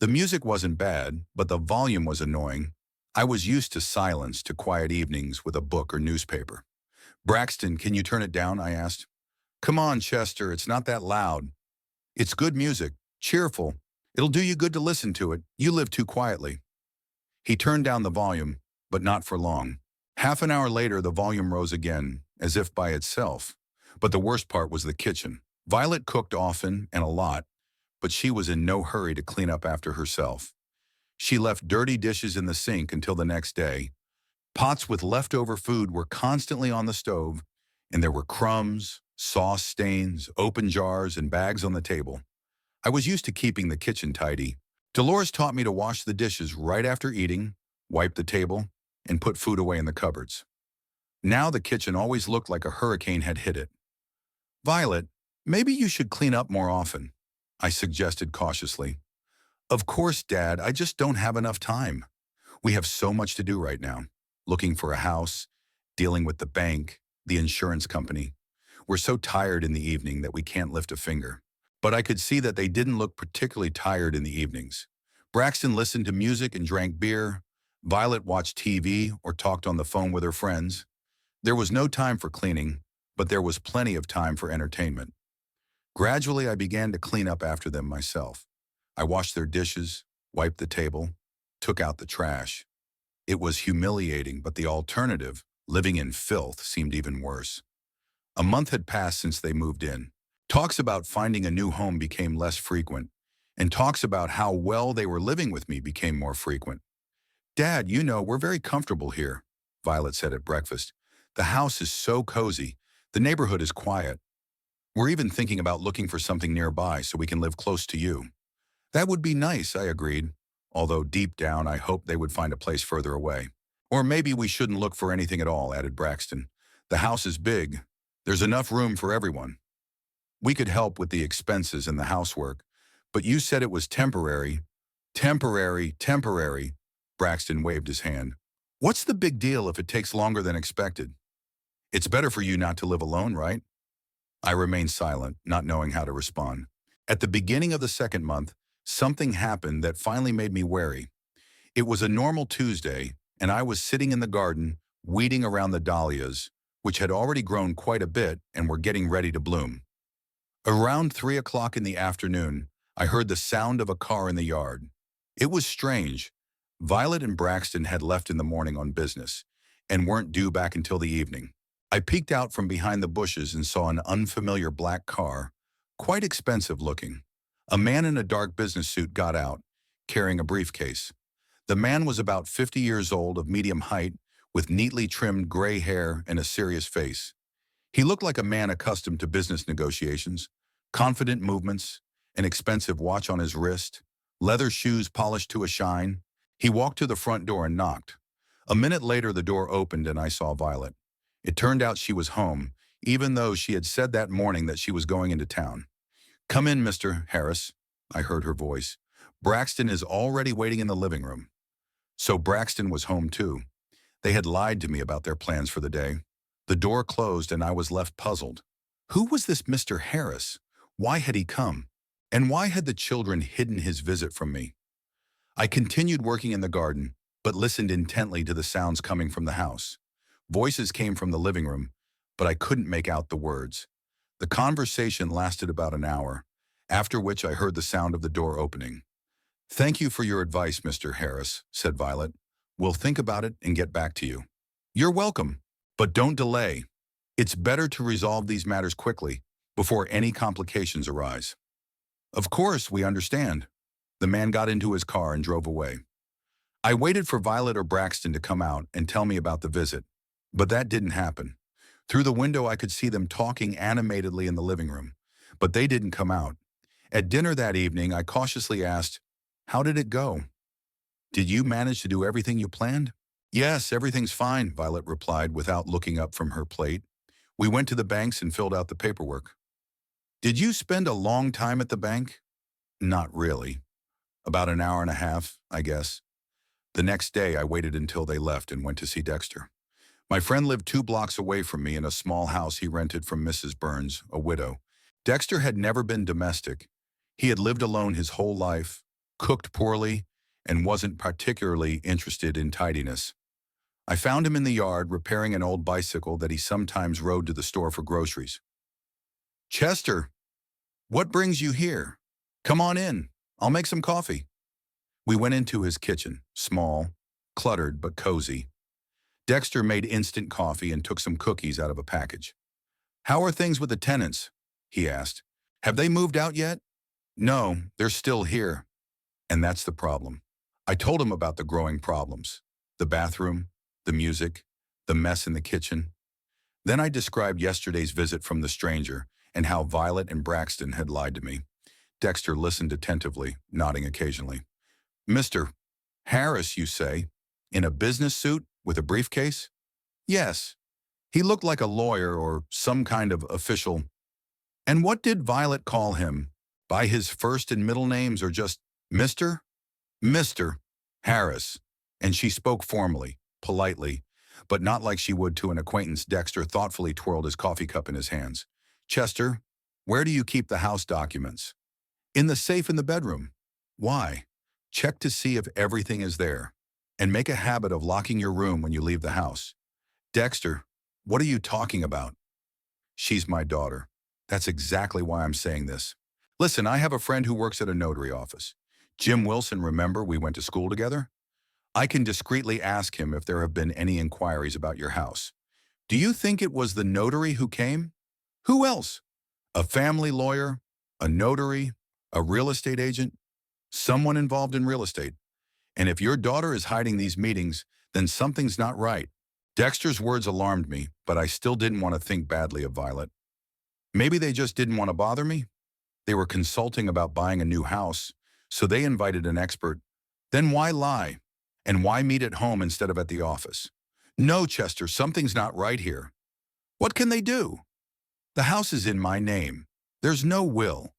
The music wasn't bad, but the volume was annoying. I was used to silence, to quiet evenings with a book or newspaper. "Braxton, can you turn it down?" I asked. "Come on, Chester, it's not that loud. It's good music, cheerful. It'll do you good to listen to it. You live too quietly." He turned down the volume, but not for long. Half an hour later, the volume rose again, as if by itself. But the worst part was the kitchen. Violet cooked often and a lot, but she was in no hurry to clean up after herself. She left dirty dishes in the sink until the next day. Pots with leftover food were constantly on the stove, and there were crumbs, sauce stains, open jars, and bags on the table. I was used to keeping the kitchen tidy. Dolores taught me to wash the dishes right after eating, wipe the table, and put food away in the cupboards. Now the kitchen always looked like a hurricane had hit it. "Violet, maybe you should clean up more often," I suggested cautiously. "Of course, Dad, I just don't have enough time. We have so much to do right now. Looking for a house, dealing with the bank, the insurance company. We're so tired in the evening that we can't lift a finger." But I could see that they didn't look particularly tired in the evenings. Braxton listened to music and drank beer. Violet watched TV or talked on the phone with her friends. There was no time for cleaning, but there was plenty of time for entertainment. Gradually, I began to clean up after them myself. I washed their dishes, wiped the table, took out the trash. It was humiliating, but the alternative, living in filth, seemed even worse. A month had passed since they moved in. Talks about finding a new home became less frequent, and talks about how well they were living with me became more frequent. "Dad, you know, we're very comfortable here," Violet said at breakfast. "The house is so cozy. The neighborhood is quiet. We're even thinking about looking for something nearby so we can live close to you." "That would be nice," I agreed, although deep down I hoped they would find a place further away. "Or maybe we shouldn't look for anything at all," added Braxton. "The house is big. There's enough room for everyone. We could help with the expenses and the housework, but you said it was temporary." "Temporary, temporary," Braxton waved his hand. "What's the big deal if it takes longer than expected? It's better for you not to live alone, right?" I remained silent, not knowing how to respond. At the beginning of the second month, something happened that finally made me wary. It was a normal Tuesday, and I was sitting in the garden, weeding around the dahlias, which had already grown quite a bit and were getting ready to bloom. Around 3 o'clock in the afternoon, I heard the sound of a car in the yard. It was strange. Violet and Braxton had left in the morning on business and weren't due back until the evening. I peeked out from behind the bushes and saw an unfamiliar black car, quite expensive looking. A man in a dark business suit got out, carrying a briefcase. The man was about 50 years old, of medium height, with neatly trimmed gray hair and a serious face. He looked like a man accustomed to business negotiations, confident movements, an expensive watch on his wrist, leather shoes polished to a shine. He walked to the front door and knocked. A minute later, the door opened and I saw Violet. It turned out she was home, even though she had said that morning that she was going into town. "Come in, Mr. Harris," I heard her voice. "Braxton is already waiting in the living room." So Braxton was home too. They had lied to me about their plans for the day. The door closed and I was left puzzled. Who was this Mr. Harris? Why had he come? And why had the children hidden his visit from me? I continued working in the garden, but listened intently to the sounds coming from the house. Voices came from the living room, but I couldn't make out the words. The conversation lasted about an hour, after which I heard the sound of the door opening. "Thank you for your advice, Mr. Harris," said Violet. "We'll think about it and get back to you." "You're welcome, but don't delay. It's better to resolve these matters quickly, before any complications arise." "Of course, we understand." The man got into his car and drove away. I waited for Violet or Braxton to come out and tell me about the visit, but that didn't happen. Through the window I could see them talking animatedly in the living room, but they didn't come out. At dinner that evening, I cautiously asked, "How did it go? Did you manage to do everything you planned?" "Yes, everything's fine," Violet replied without looking up from her plate. "We went to the banks and filled out the paperwork." "Did you spend a long time at the bank?" "Not really. About an hour and a half, I guess." The next day, I waited until they left and went to see Dexter. My friend lived 2 blocks away from me in a small house he rented from Mrs. Burns, a widow. Dexter had never been domestic. He had lived alone his whole life, cooked poorly, and wasn't particularly interested in tidiness. I found him in the yard repairing an old bicycle that he sometimes rode to the store for groceries. "Chester, what brings you here? Come on in. I'll make some coffee." We went into his kitchen, small, cluttered but cozy. Dexter made instant coffee and took some cookies out of a package. "How are things with the tenants?" he asked. "Have they moved out yet?" "No, they're still here." And that's the problem. I told him about the growing problems: the bathroom, the music, the mess in the kitchen. Then I described yesterday's visit from the stranger and how Violet and Braxton had lied to me. Dexter listened attentively, nodding occasionally. "Mr. Harris, you say? In a business suit with a briefcase?" "Yes. He looked like a lawyer or some kind of official." "And what did Violet call him? By his first and middle names or just Mr.?" "Mr. Harris." And she spoke formally, politely, but not like she would to an acquaintance. Dexter thoughtfully twirled his coffee cup in his hands. "Chester, where do you keep the house documents?" "In the safe in the bedroom." "Why?" "Check to see if everything is there. And make a habit of locking your room when you leave the house." "Dexter, what are you talking about?" "She's my daughter. That's exactly why I'm saying this. Listen, I have a friend who works at a notary office. Jim Wilson, remember we went to school together? I can discreetly ask him if there have been any inquiries about your house. Do you think it was the notary who came? Who else? A family lawyer? A notary? A real estate agent? Someone involved in real estate. And if your daughter is hiding these meetings, then something's not right." Dexter's words alarmed me, but I still didn't want to think badly of Violet. Maybe they just didn't want to bother me. They were consulting about buying a new house, so they invited an expert. Then why lie? And why meet at home instead of at the office? "No, Chester, something's not right here." "What can they do?" "The house is in my name. There's no will."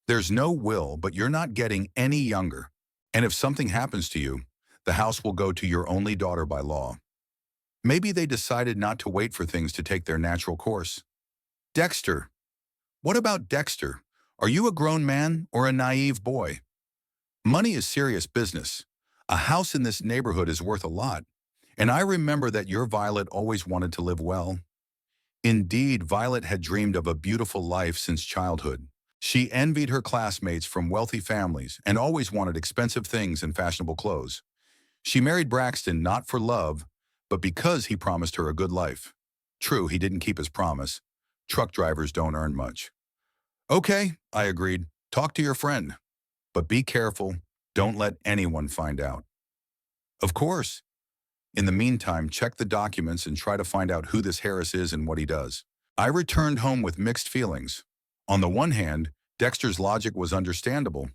"There's no will, but you're not getting any younger. And if something happens to you, the house will go to your only daughter by law." Maybe they decided not to wait for things to take their natural course. "Dexter. What about Dexter? Are you a grown man or a naive boy? Money is serious business. A house in this neighborhood is worth a lot. And I remember that your Violet always wanted to live well." Indeed, Violet had dreamed of a beautiful life since childhood. She envied her classmates from wealthy families and always wanted expensive things and fashionable clothes. She married Braxton not for love, but because he promised her a good life. True, he didn't keep his promise. Truck drivers don't earn much. "Okay," I agreed. "Talk to your friend. But be careful. Don't let anyone find out." "Of course." In the meantime, check the documents and try to find out who this Harris is and what he does. I returned home with mixed feelings. On the one hand, Dexter's logic was understandable.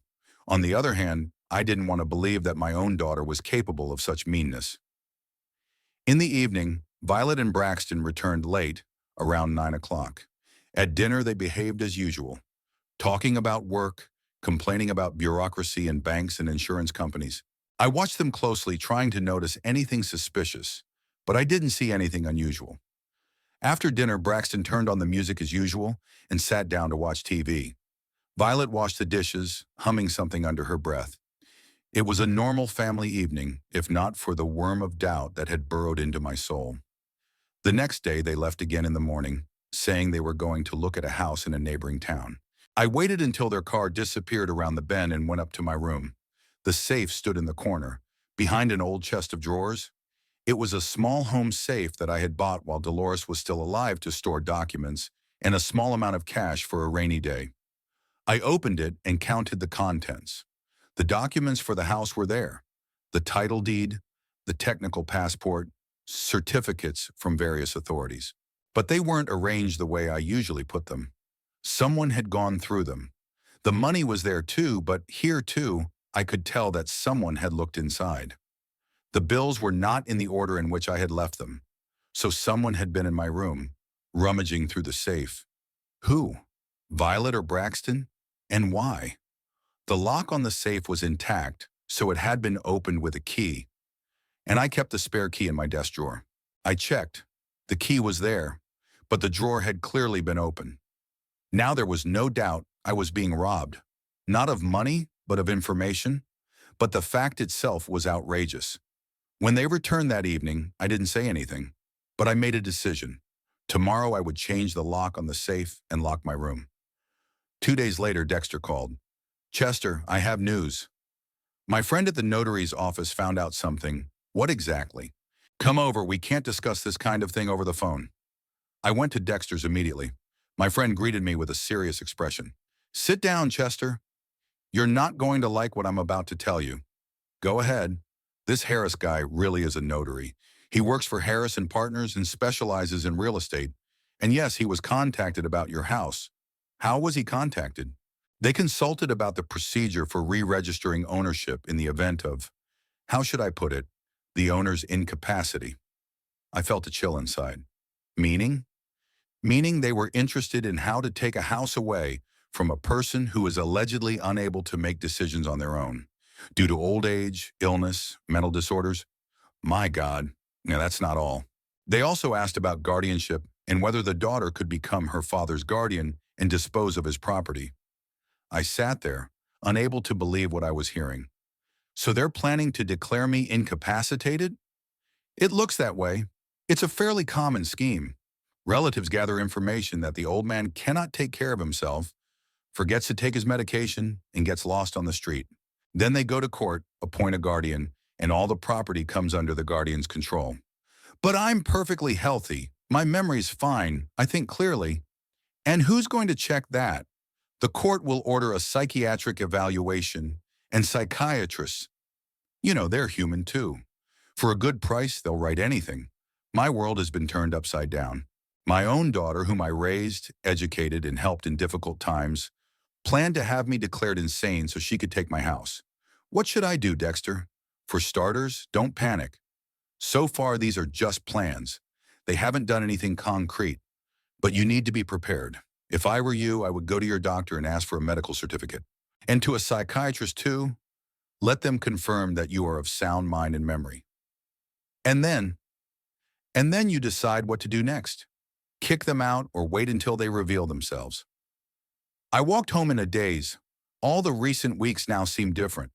On the other hand, I didn't want to believe that my own daughter was capable of such meanness. In the evening, Violet and Braxton returned late, around 9 o'clock. At dinner, they behaved as usual, talking about work, complaining about bureaucracy in banks and insurance companies. I watched them closely, trying to notice anything suspicious, but I didn't see anything unusual. After dinner, Braxton turned on the music as usual and sat down to watch TV. Violet washed the dishes, humming something under her breath. It was a normal family evening, if not for the worm of doubt that had burrowed into my soul. The next day, they left again in the morning, saying they were going to look at a house in a neighboring town. I waited until their car disappeared around the bend and went up to my room. The safe stood in the corner, behind an old chest of drawers. It was a small home safe that I had bought while Dolores was still alive to store documents and a small amount of cash for a rainy day. I opened it and counted the contents. The documents for the house were there. The title deed, the technical passport, certificates from various authorities. But they weren't arranged the way I usually put them. Someone had gone through them. The money was there too, but here too, I could tell that someone had looked inside. The bills were not in the order in which I had left them. So someone had been in my room, rummaging through the safe. Who? Violet or Braxton? And why? The lock on the safe was intact, so it had been opened with a key, and I kept the spare key in my desk drawer. I checked. The key was there, but the drawer had clearly been open. Now there was no doubt I was being robbed, not of money, but of information. But the fact itself was outrageous. When they returned that evening, I didn't say anything, but I made a decision. Tomorrow I would change the lock on the safe and lock my room. 2 days later, Dexter called. "Chester, I have news. My friend at the notary's office found out something." "What exactly?" "Come over, we can't discuss this kind of thing over the phone." I went to Dexter's immediately. My friend greeted me with a serious expression. "Sit down, Chester. You're not going to like what I'm about to tell you." "Go ahead." "This Harris guy really is a notary. He works for Harris and Partners and specializes in real estate. And yes, he was contacted about your house." "How was he contacted?" "They consulted about the procedure for re-registering ownership in the event of, how should I put it, the owner's incapacity." I felt a chill inside. Meaning? Meaning they were interested in how to take a house away from a person who is allegedly unable to make decisions on their own, due to old age, illness, mental disorders. My God, now that's not all. They also asked about guardianship and whether the daughter could become her father's guardian and dispose of his property. I sat there, unable to believe what I was hearing. So they're planning to declare me incapacitated? It looks that way. It's a fairly common scheme. Relatives gather information that the old man cannot take care of himself, forgets to take his medication, and gets lost on the street. Then they go to court, appoint a guardian, and all the property comes under the guardian's control. But I'm perfectly healthy. My memory's fine. I think clearly. And who's going to check that? The court will order a psychiatric evaluation, and psychiatrists, they're human too. For a good price, they'll write anything. My world has been turned upside down. My own daughter, whom I raised, educated, and helped in difficult times, planned to have me declared insane so she could take my house. What should I do, Dexter? For starters, don't panic. So far, these are just plans. They haven't done anything concrete. But you need to be prepared. If I were you, I would go to your doctor and ask for a medical certificate. And to a psychiatrist too, let them confirm that you are of sound mind and memory. And then you decide what to do next. Kick them out or wait until they reveal themselves. I walked home in a daze. All the recent weeks now seemed different.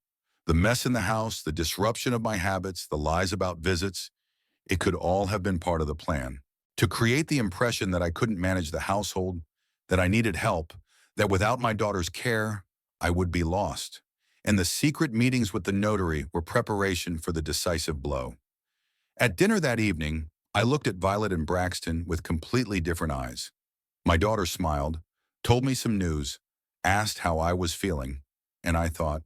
The mess in the house, the disruption of my habits, the lies about visits, it could all have been part of the plan. To create the impression that I couldn't manage the household, that I needed help, that without my daughter's care, I would be lost. And the secret meetings with the notary were preparation for the decisive blow. At dinner that evening, I looked at Violet and Braxton with completely different eyes. My daughter smiled, told me some news, asked how I was feeling, and I thought,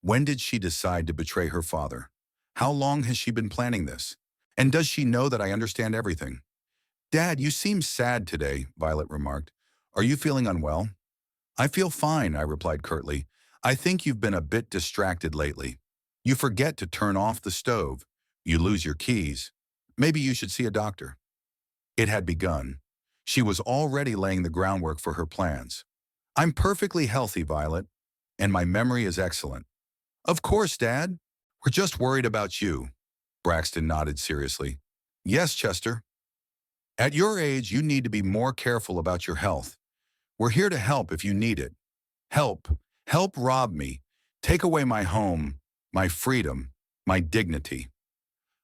when did she decide to betray her father? How long has she been planning this? And does she know that I understand everything? "Dad, you seem sad today," Violet remarked. "Are you feeling unwell?" "I feel fine," I replied curtly. "I think you've been a bit distracted lately. You forget to turn off the stove. You lose your keys. Maybe you should see a doctor." It had begun. She was already laying the groundwork for her plans. "I'm perfectly healthy, Violet, and my memory is excellent." "Of course, Dad. We're just worried about you." Braxton nodded seriously. "Yes, Chester. At your age, you need to be more careful about your health. We're here to help if you need it. Help. Help rob me. Take away my home. my freedom, my dignity.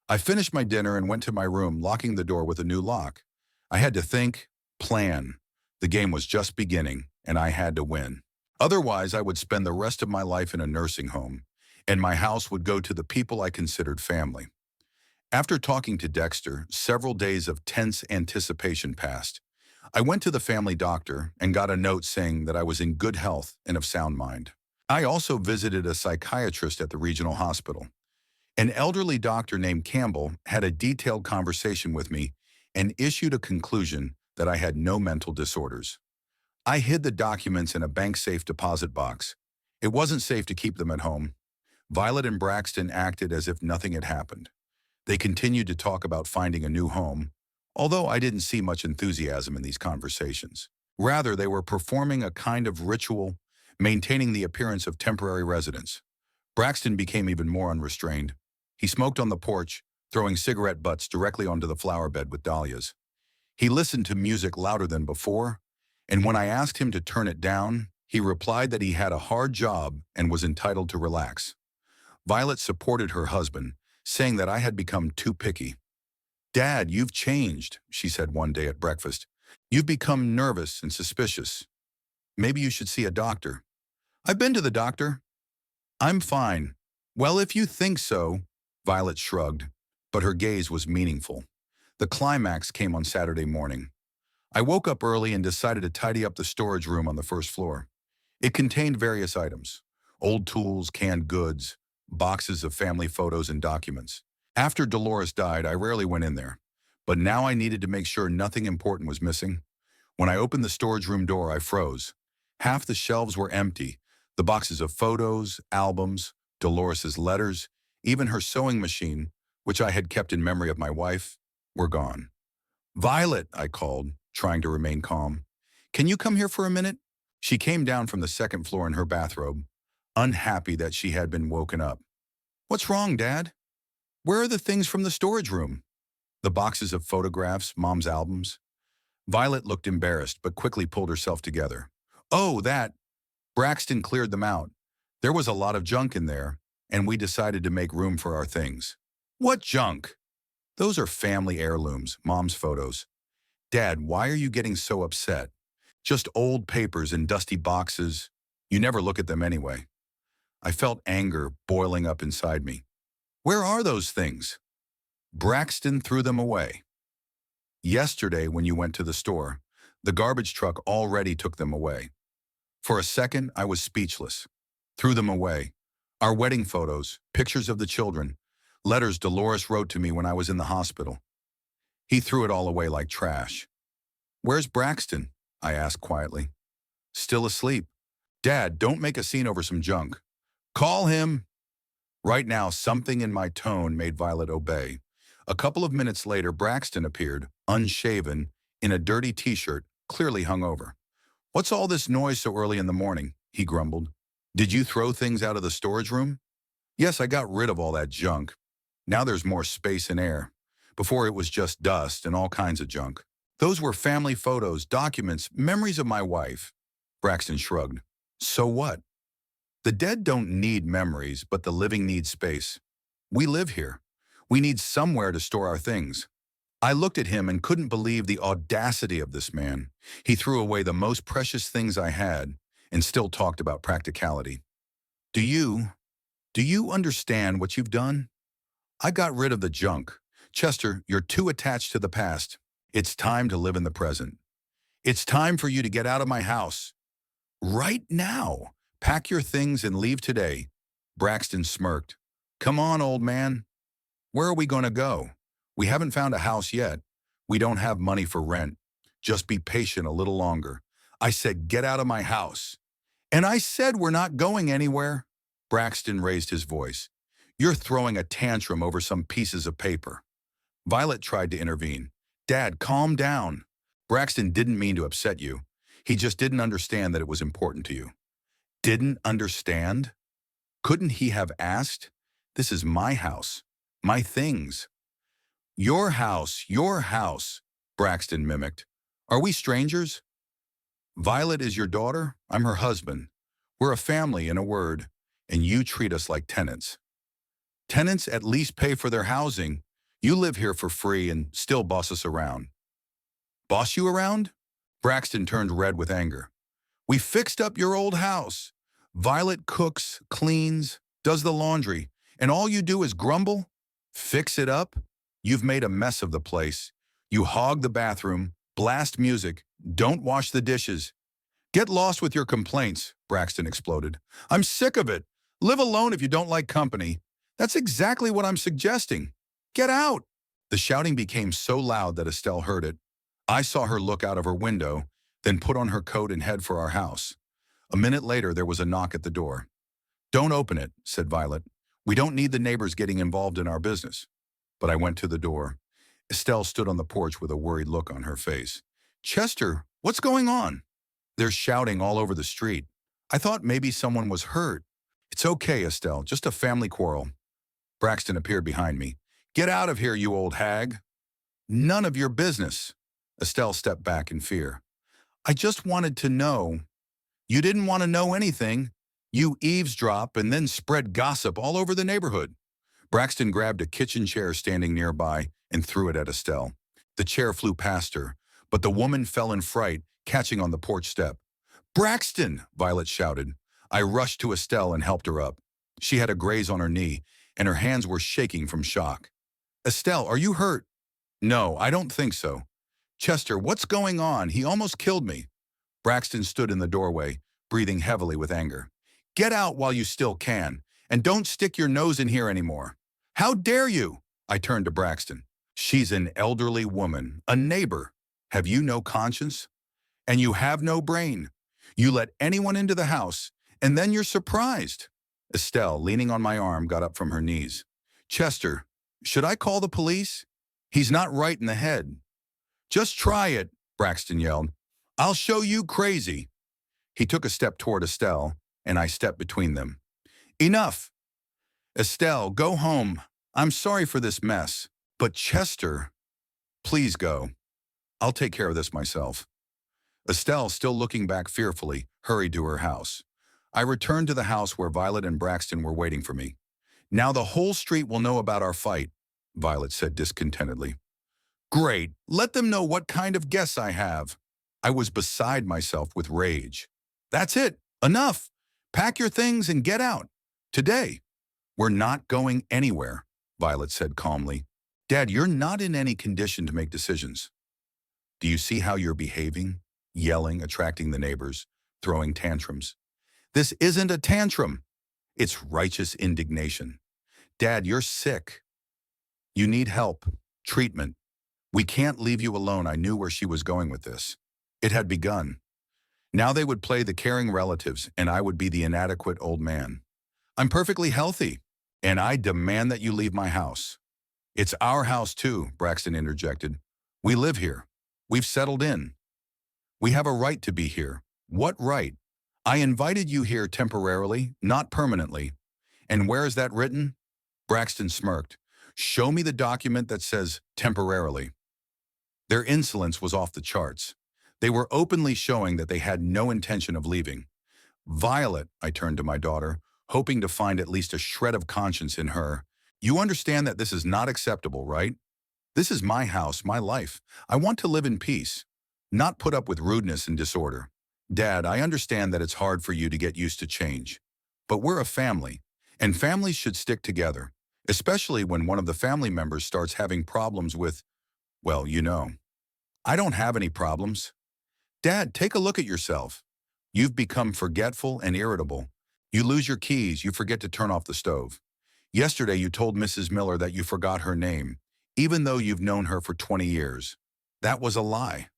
I finished my dinner and went to my room, locking the door with a new lock. I had to think, plan. The game was just beginning, and I had to win. Otherwise, I would spend the rest of my life in a nursing home, and my house would go to the people I considered family. After talking to Dexter, several days of tense anticipation passed. I went to the family doctor and got a note saying that I was in good health and of sound mind. I also visited a psychiatrist at the regional hospital. An elderly doctor named Campbell had a detailed conversation with me and issued a conclusion that I had no mental disorders. I hid the documents in a bank-safe deposit box. It wasn't safe to keep them at home. Violet and Braxton acted as if nothing had happened. They continued to talk about finding a new home, although I didn't see much enthusiasm in these conversations. Rather, they were performing a kind of ritual, maintaining the appearance of temporary residence. Braxton became even more unrestrained. He smoked on the porch, throwing cigarette butts directly onto the flower bed with dahlias. He listened to music louder than before, and when I asked him to turn it down, he replied that he had a hard job and was entitled to relax. Violet supported her husband, saying that I had become too picky. "Dad, you've changed," she said one day at breakfast. "You've become nervous and suspicious. Maybe you should see a doctor." "I've been to the doctor." "I'm fine." "Well, if you think so," Violet shrugged, but her gaze was meaningful. The climax came on Saturday morning. I woke up early and decided to tidy up the storage room on the first floor. It contained various items: old tools, canned goods, boxes of family photos and documents. After Dolores died, I rarely went in there, but now I needed to make sure nothing important was missing. When I opened the storage room door, I froze. Half the shelves were empty. The boxes of photos, albums, Dolores's letters, even her sewing machine, which I had kept in memory of my wife, were gone. "Violet," I called, trying to remain calm. "Can you come here for a minute?" She came down from the second floor in her bathrobe, unhappy that she had been woken up. "What's wrong, Dad? Where are the things from the storage room?" "The boxes of photographs, Mom's albums." Violet looked embarrassed, but quickly pulled herself together. "Oh, that. Braxton cleared them out. There was a lot of junk in there, and we decided to make room for our things." "What junk?" "Those are family heirlooms, Mom's photos." "Dad, why are you getting so upset? Just old papers and dusty boxes. You never look at them anyway." I felt anger boiling up inside me. "Where are those things?" "Braxton threw them away. Yesterday, when you went to the store, the garbage truck already took them away." For a second, I was speechless. Threw them away. Our wedding photos, pictures of the children, letters Dolores wrote to me when I was in the hospital. He threw it all away like trash. "Where's Braxton?" I asked quietly. "Still asleep." "Dad, don't make a scene over some junk." "Call him." Right now, something in my tone made Violet obey. A couple of minutes later, Braxton appeared, unshaven, in a dirty t-shirt, clearly hungover. "What's all this noise so early in the morning?" he grumbled. "Did you throw things out of the storage room?" "Yes, I got rid of all that junk. Now there's more space and air. Before it was just dust and all kinds of junk." "Those were family photos, documents, memories of my wife." Braxton shrugged. "So what? The dead don't need memories, but the living need space. We live here. We need somewhere to store our things." I looked at him and couldn't believe the audacity of this man. He threw away the most precious things I had and still talked about practicality. Do you understand what you've done?" "I got rid of the junk. Chester, you're too attached to the past. It's time to live in the present. It's time for you to get out of my house. Right now. Pack your things and leave today." Braxton smirked. "Come on, old man. Where are we going to go? We haven't found a house yet. We don't have money for rent. Just be patient a little longer." I said, "Get out of my house." "And I said we're not going anywhere." Braxton raised his voice. "You're throwing a tantrum over some pieces of paper." Violet tried to intervene. "Dad, calm down. Braxton didn't mean to upset you. He just didn't understand that it was important to you." Didn't understand? Couldn't he have asked? This is my house, my things. Your house, Braxton mimicked. "Are we strangers?" "Violet is your daughter. I'm her husband. We're a family, in a word, and you treat us like tenants." Tenants at least pay for their housing. You live here for free and still boss us around. Boss you around? Braxton turned red with anger. We fixed up your old house. Violet cooks, cleans, does the laundry, and all you do is grumble? Fix it up? You've made a mess of the place. You hog the bathroom, blast music, don't wash the dishes. Get lost with your complaints, Braxton exploded. I'm sick of it. Live alone if you don't like company. That's exactly what I'm suggesting. Get out. The shouting became so loud that Estelle heard it. I saw her look out of her window, then put on her coat and head for our house. A minute later, there was a knock at the door. Don't open it, said Violet. We don't need the neighbors getting involved in our business. But I went to the door. Estelle stood on the porch with a worried look on her face. Chester, what's going on? They're shouting all over the street. I thought maybe someone was hurt. It's okay, Estelle, just a family quarrel. Braxton appeared behind me. Get out of here, you old hag. None of your business. Estelle stepped back in fear. I just wanted to know. You didn't want to know anything. You eavesdrop and then spread gossip all over the neighborhood. Braxton grabbed a kitchen chair standing nearby and threw it at Estelle. The chair flew past her, but the woman fell in fright, catching on the porch step. Braxton! Violet shouted. I rushed to Estelle and helped her up. She had a graze on her knee, and her hands were shaking from shock. Estelle, are you hurt? No, I don't think so. Chester, what's going on? He almost killed me. Braxton stood in the doorway, breathing heavily with anger. Get out while you still can, and don't stick your nose in here anymore. How dare you? I turned to Braxton. She's an elderly woman, a neighbor. Have you no conscience? And you have no brain. You let anyone into the house, and then you're surprised. Estelle, leaning on my arm, got up from her knees. Chester, should I call the police? He's not right in the head. Just try it, Braxton yelled. I'll show you crazy. He took a step toward Estelle, and I stepped between them. Enough. Estelle, go home. I'm sorry for this mess. But Chester, please go. I'll take care of this myself. Estelle, still looking back fearfully, hurried to her house. I returned to the house where Violet and Braxton were waiting for me. Now the whole street will know about our fight, Violet said discontentedly. Great, let them know what kind of guests I have. I was beside myself with rage. That's it, enough. Pack your things and get out. Today. We're not going anywhere, Violet said calmly. Dad, you're not in any condition to make decisions. Do you see how you're behaving? Yelling, attracting the neighbors, throwing tantrums. This isn't a tantrum. It's righteous indignation. Dad, you're sick. You need help, treatment. We can't leave you alone. I knew where she was going with this. It had begun. Now they would play the caring relatives, and I would be the inadequate old man. I'm perfectly healthy, and I demand that you leave my house. It's our house too, Braxton interjected. We live here. We've settled in. We have a right to be here. What right? I invited you here temporarily, not permanently. And where is that written? Braxton smirked. Show me the document that says temporarily. Their insolence was off the charts. They were openly showing that they had no intention of leaving. Violet, I turned to my daughter, hoping to find at least a shred of conscience in her. You understand that this is not acceptable, right? This is my house, my life. I want to live in peace, not put up with rudeness and disorder. Dad, I understand that it's hard for you to get used to change. But we're a family, and families should stick together, especially when one of the family members starts having problems with, well, you know. I don't have any problems. Dad, take a look at yourself. You've become forgetful and irritable. You lose your keys, you forget to turn off the stove. Yesterday you told Mrs. Miller that you forgot her name, even though you've known her for 20 years. That was a lie.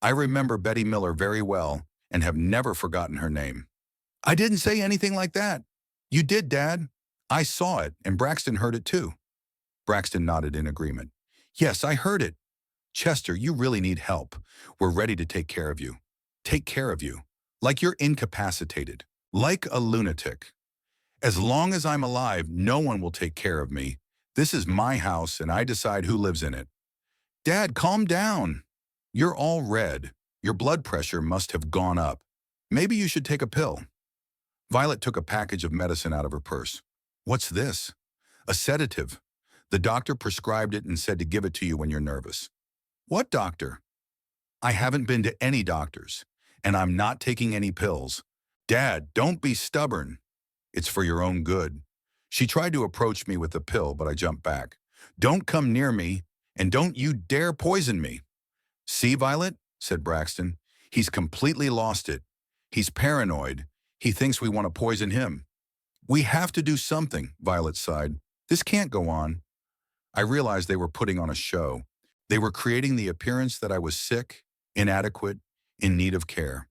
I remember Betty Miller very well and have never forgotten her name. I didn't say anything like that. You did, Dad. I saw it, and Braxton heard it too. Braxton nodded in agreement. Yes, I heard it. Chester, you really need help. We're ready to take care of you. Take care of you. Like you're incapacitated. Like a lunatic. As long as I'm alive, no one will take care of me. This is my house, and I decide who lives in it. Dad, calm down. You're all red. Your blood pressure must have gone up. Maybe you should take a pill. Violet took a package of medicine out of her purse. What's this? A sedative. The doctor prescribed it and said to give it to you when you're nervous. What doctor? I haven't been to any doctors, and I'm not taking any pills. Dad, don't be stubborn. It's for your own good. She tried to approach me with the pill, but I jumped back. Don't come near me, and don't you dare poison me. See, Violet, said Braxton. He's completely lost it. He's paranoid. He thinks we want to poison him. We have to do something, Violet sighed. This can't go on. I realized they were putting on a show. They were creating the appearance that I was sick, inadequate, in need of care.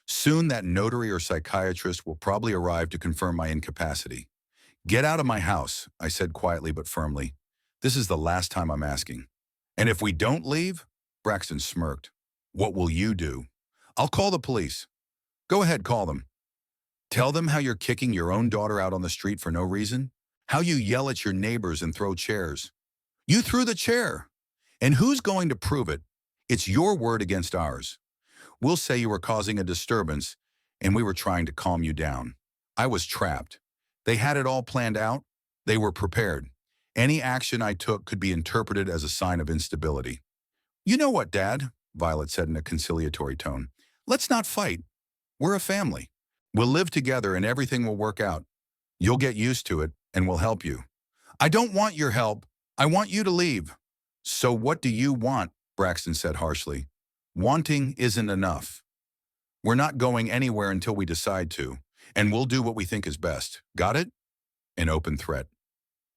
Soon that notary or psychiatrist will probably arrive to confirm my incapacity. Get out of my house, I said quietly but firmly. This is the last time I'm asking. And if we don't leave? Braxton smirked. What will you do? I'll call the police. Go ahead, call them. Tell them how you're kicking your own daughter out on the street for no reason. How you yell at your neighbors and throw chairs. You threw the chair. And who's going to prove it? It's your word against ours. We'll say you were causing a disturbance and we were trying to calm you down. I was trapped. They had it all planned out. They were prepared. Any action I took could be interpreted as a sign of instability. You know what, Dad? Violet said in a conciliatory tone. Let's not fight. We're a family. We'll live together and everything will work out. You'll get used to it and we'll help you. I don't want your help. I want you to leave. So what do you want? Braxton said harshly. Wanting isn't enough. We're not going anywhere until we decide to, and we'll do what we think is best. Got it? An open threat.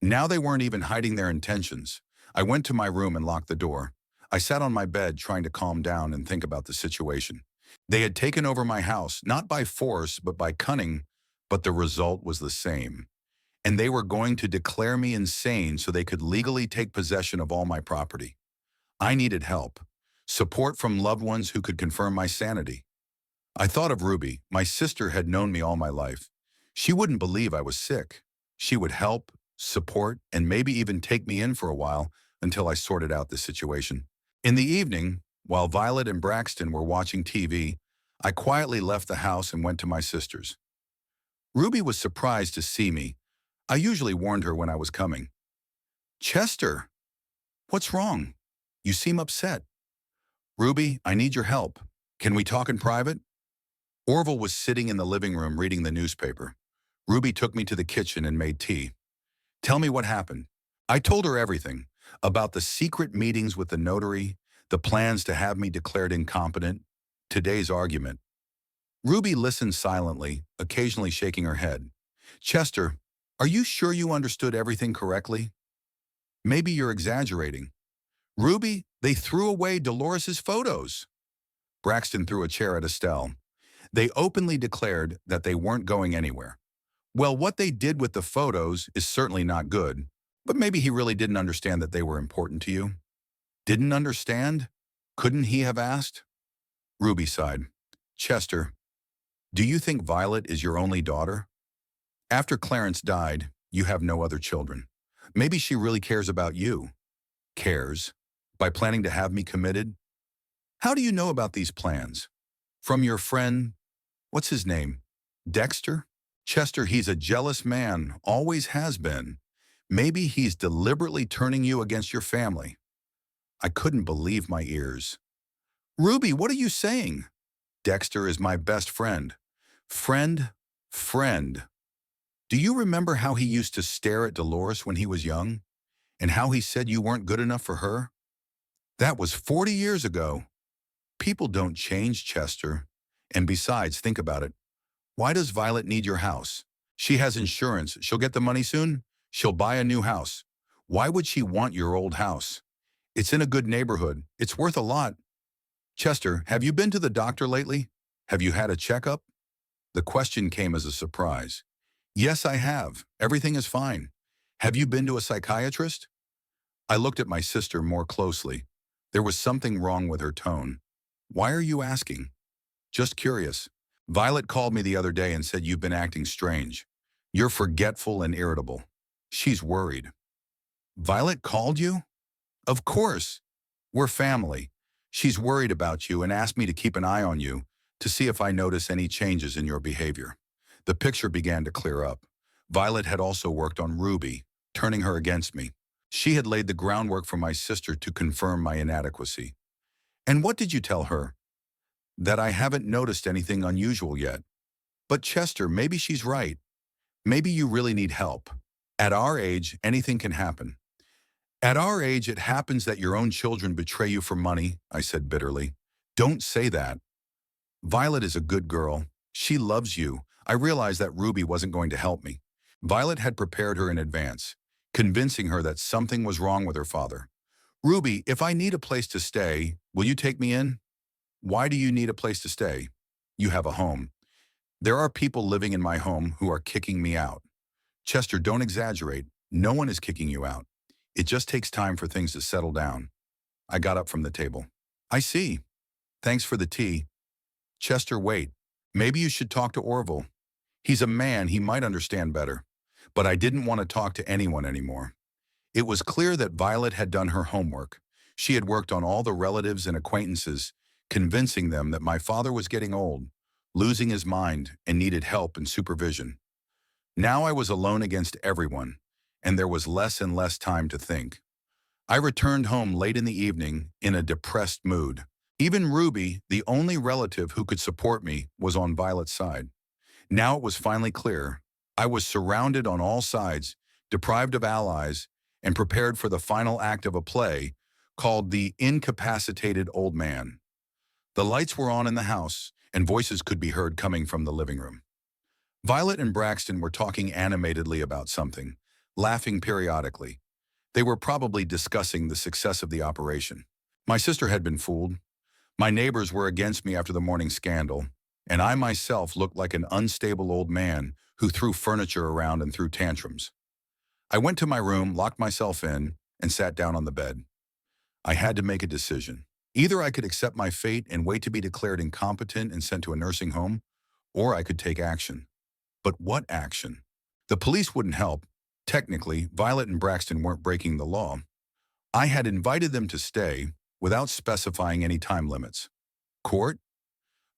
Now they weren't even hiding their intentions. I went to my room and locked the door. I sat on my bed trying to calm down and think about the situation. They had taken over my house, not by force, but by cunning, but the result was the same. And they were going to declare me insane so they could legally take possession of all my property. I needed help, support from loved ones who could confirm my sanity. I thought of Ruby. My sister had known me all my life. She wouldn't believe I was sick. She would help, support, and maybe even take me in for a while until I sorted out the situation. In the evening, while Violet and Braxton were watching TV, I quietly left the house and went to my sister's. Ruby was surprised to see me. I usually warned her when I was coming. Chester, what's wrong? You seem upset. Ruby, I need your help. Can we talk in private? Orville was sitting in the living room reading the newspaper. Ruby took me to the kitchen and made tea. Tell me what happened. I told her everything about the secret meetings with the notary, the plans to have me declared incompetent, today's argument. Ruby listened silently, occasionally shaking her head. Chester, are you sure you understood everything correctly? Maybe you're exaggerating. Ruby, they threw away Dolores's photos. Braxton threw a chair at Estelle. They openly declared that they weren't going anywhere. Well, what they did with the photos is certainly not good, but maybe he really didn't understand that they were important to you. Didn't understand? Couldn't he have asked? Ruby sighed. Chester, do you think Violet is your only daughter? After Clarence died, you have no other children. Maybe she really cares about you. Cares? By planning to have me committed? How do you know about these plans? From your friend, what's his name? Dexter? Chester, he's a jealous man, always has been. Maybe he's deliberately turning you against your family. I couldn't believe my ears. Ruby, what are you saying? Dexter is my best friend. Friend. Do you remember how he used to stare at Dolores when he was young? And how he said you weren't good enough for her? That was 40 years ago. People don't change, Chester. And besides, think about it. Why does Violet need your house? She has insurance. She'll get the money soon. She'll buy a new house. Why would she want your old house? It's in a good neighborhood. It's worth a lot. Chester, have you been to the doctor lately? Have you had a checkup? The question came as a surprise. Yes, I have. Everything is fine. Have you been to a psychiatrist? I looked at my sister more closely. There was something wrong with her tone. Why are you asking? Just curious. Violet called me the other day and said you've been acting strange. You're forgetful and irritable. She's worried. Violet called you? Of course. We're family. She's worried about you and asked me to keep an eye on you to see if I notice any changes in your behavior. The picture began to clear up. Violet had also worked on Ruby. turning her against me. She had laid the groundwork for my sister to confirm my inadequacy. And what did you tell her? That I haven't noticed anything unusual yet. But Chester, maybe she's right. Maybe you really need help. At our age, anything can happen. At our age, it happens that your own children betray you for money, I said bitterly. Don't say that. Violet is a good girl. She loves you. I realized that Ruby wasn't going to help me. Violet had prepared her in advance, convincing her that something was wrong with her father. Ruby, if I need a place to stay, will you take me in? Why do you need a place to stay? You have a home. There are people living in my home who are kicking me out. Chester, don't exaggerate. No one is kicking you out. It just takes time for things to settle down. I got up from the table. I see. Thanks for the tea. Chester, wait. Maybe you should talk to Orville. He's a man, he might understand better. But I didn't want to talk to anyone anymore. It was clear that Violet had done her homework. She had worked on all the relatives and acquaintances, convincing them that my father was getting old, losing his mind, and needed help and supervision. Now I was alone against everyone, and there was less and less time to think. I returned home late in the evening in a depressed mood. Even Ruby, the only relative who could support me, was on Violet's side. Now it was finally clear. I was surrounded on all sides, deprived of allies, and prepared for the final act of a play called The Incapacitated Old Man. The lights were on in the house, and voices could be heard coming from the living room. Violet and Braxton were talking animatedly about something, laughing periodically. They were probably discussing the success of the operation. My sister had been fooled. My neighbors were against me after the morning scandal, and I myself looked like an unstable old man who threw furniture around and threw tantrums. I went to my room, locked myself in, and sat down on the bed. I had to make a decision. Either I could accept my fate and wait to be declared incompetent and sent to a nursing home, or I could take action. But what action? The police wouldn't help. Technically, Violet and Braxton weren't breaking the law. I had invited them to stay without specifying any time limits. Court?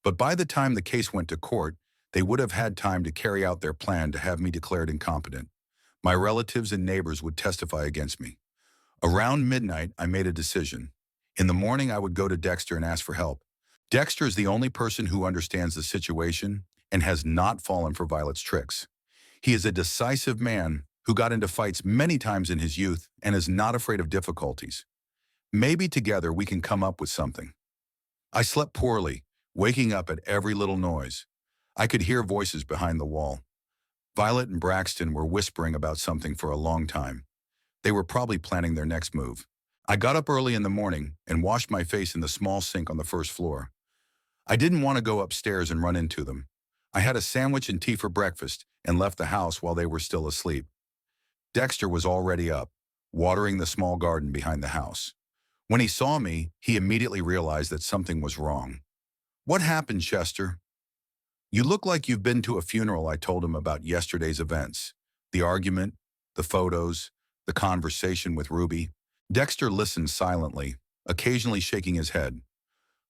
But by the time the case went to court, they would have had time to carry out their plan to have me declared incompetent. My relatives and neighbors would testify against me. Around midnight, I made a decision. In the morning, I would go to Dexter and ask for help. Dexter is the only person who understands the situation and has not fallen for Violet's tricks. He is a decisive man who got into fights many times in his youth and is not afraid of difficulties. Maybe together we can come up with something. I slept poorly, waking up at every little noise. I could hear voices behind the wall. Violet and Braxton were whispering about something for a long time. They were probably planning their next move. I got up early in the morning and washed my face in the small sink on the first floor. I didn't want to go upstairs and run into them. I had a sandwich and tea for breakfast and left the house while they were still asleep. Dexter was already up, watering the small garden behind the house. When he saw me, he immediately realized that something was wrong. "What happened, Chester?" "You look like you've been to a funeral," I told him about yesterday's events. The argument, the photos, the conversation with Ruby. Dexter listened silently, occasionally shaking his head.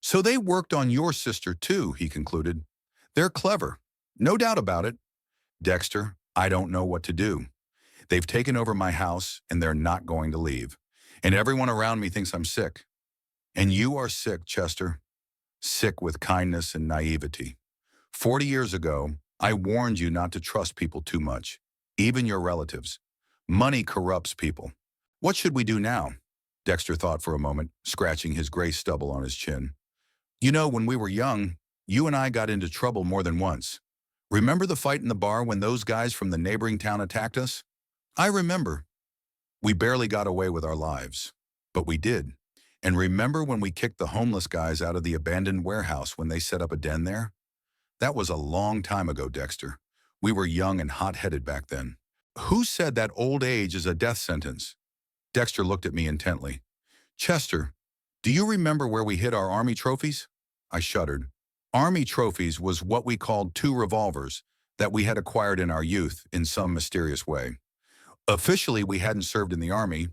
"So they worked on your sister too," he concluded. "They're clever. No doubt about it." "Dexter, I don't know what to do. They've taken over my house and they're not going to leave. And everyone around me thinks I'm sick. And you are sick, Chester. Sick with kindness and naivety. 40 years ago, I warned you not to trust people too much, even your relatives. Money corrupts people. What should we do now?" Dexter thought for a moment, scratching his gray stubble on his chin. "You know, when we were young, you and I got into trouble more than once. Remember the fight in the bar when those guys from the neighboring town attacked us?" "I remember." "We barely got away with our lives. But we did. And remember when we kicked the homeless guys out of the abandoned warehouse when they set up a den there? That was a long time ago, Dexter. We were young and hot-headed back then. Who said that old age is a death sentence?" Dexter looked at me intently. "Chester, do you remember where we hid our Army trophies?" I shuddered. Army trophies was what we called 2 revolvers that we had acquired in our youth in some mysterious way. Officially, we hadn't served in the Army.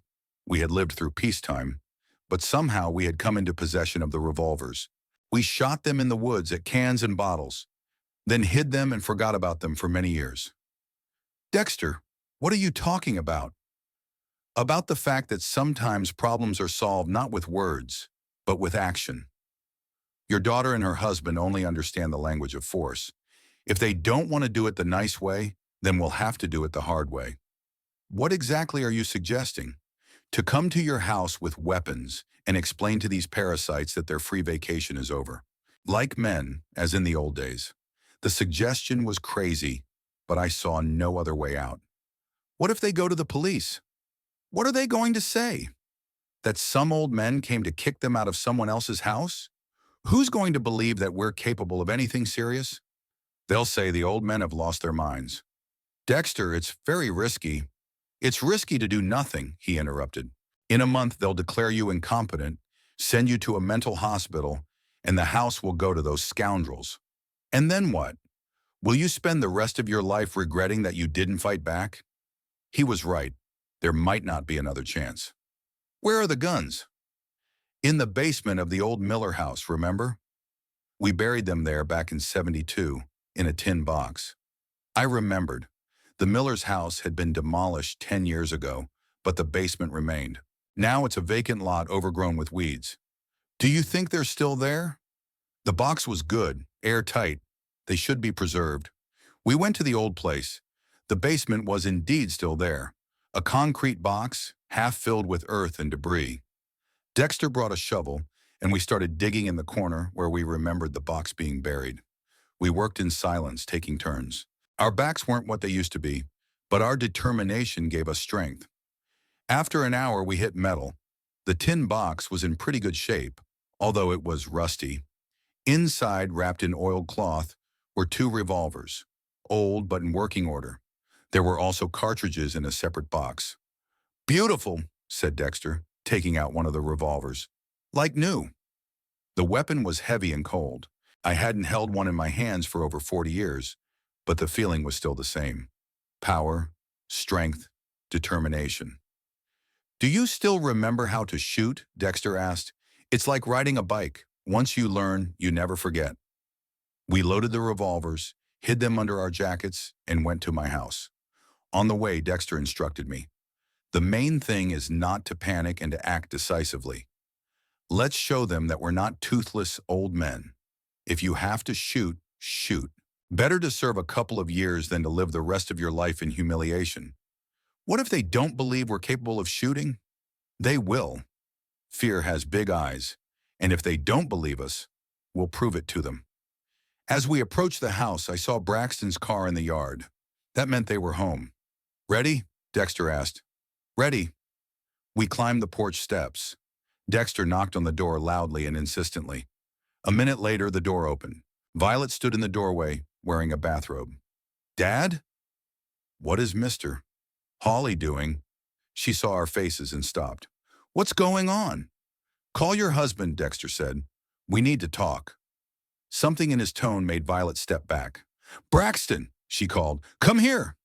We had lived through peacetime. But somehow we had come into possession of the revolvers. We shot them in the woods at cans and bottles, then hid them and forgot about them for many years. "Dexter, what are you talking about?" About the fact that sometimes problems are solved not with words, but with action. Your daughter and her husband only understand the language of force. If they don't want to do it the nice way, then we'll have to do it the hard way. What exactly are you suggesting? To come to your house with weapons and explain to these parasites that their free vacation is over. Like men, as in the old days. The suggestion was crazy, but I saw no other way out. What if they go to the police? What are they going to say? That some old men came to kick them out of someone else's house? Who's going to believe that we're capable of anything serious? They'll say the old men have lost their minds. Dexter, it's very risky. It's risky to do nothing, he interrupted. In a month, they'll declare you incompetent, send you to a mental hospital, and the house will go to those scoundrels. And then what? Will you spend the rest of your life regretting that you didn't fight back? He was right. There might not be another chance. Where are the guns? In the basement of the old Miller house, remember? We buried them there back in '72, in a tin box. I remembered. The Miller's house had been demolished 10 years ago, but the basement remained. Now it's a vacant lot overgrown with weeds. Do you think they're still there? The box was good, airtight. They should be preserved. We went to the old place. The basement was indeed still there. A concrete box, half filled with earth and debris. Dexter brought a shovel, and we started digging in the corner where we remembered the box being buried. We worked in silence, taking turns. Our backs weren't what they used to be, but our determination gave us strength. After an hour, we hit metal. The tin box was in pretty good shape, although it was rusty. Inside, wrapped in oiled cloth, were 2 revolvers, old but in working order. There were also cartridges in a separate box. Beautiful, said Dexter, taking out one of the revolvers. Like new. The weapon was heavy and cold. I hadn't held one in my hands for over 40 years, but the feeling was still the same. Power, strength, determination. Do you still remember how to shoot? Dexter asked. It's like riding a bike. Once you learn, you never forget. We loaded the revolvers, hid them under our jackets, and went to my house. On the way, Dexter instructed me. The main thing is not to panic and to act decisively. Let's show them that we're not toothless old men. If you have to shoot, shoot. Better to serve a couple of years than to live the rest of your life in humiliation. What if they don't believe we're capable of shooting? They will. Fear has big eyes, and if they don't believe us, we'll prove it to them. As we approached the house, I saw Braxton's car in the yard. That meant they were home. Ready? Dexter asked. Ready. We climbed the porch steps. Dexter knocked on the door loudly and insistently. A minute later, the door opened. Violet stood in the doorway, wearing a bathrobe. Dad? What is Mr. Holly doing? She saw our faces and stopped. What's going on? Call your husband, Dexter said. We need to talk. Something in his tone made Violet step back. Braxton, she called. Come here.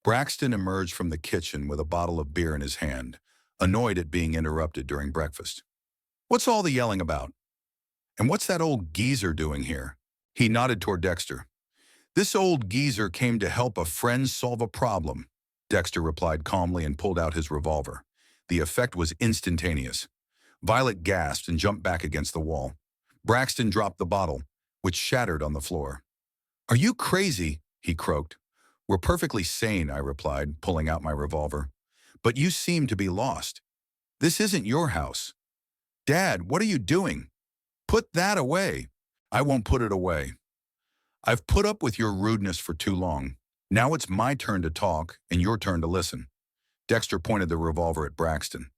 Braxton emerged from the kitchen with a bottle of beer in his hand, annoyed at being interrupted during breakfast. What's all the yelling about? And what's that old geezer doing here? He nodded toward Dexter. This old geezer came to help a friend solve a problem, Dexter replied calmly and pulled out his revolver. The effect was instantaneous. Violet gasped and jumped back against the wall. Braxton dropped the bottle, which shattered on the floor. Are you crazy? He croaked. We're perfectly sane, I replied, pulling out my revolver. But you seem to be lost. This isn't your house. Dad, what are you doing? Put that away. I won't put it away. I've put up with your rudeness for too long. Now it's my turn to talk and your turn to listen. Dexter pointed the revolver at Braxton.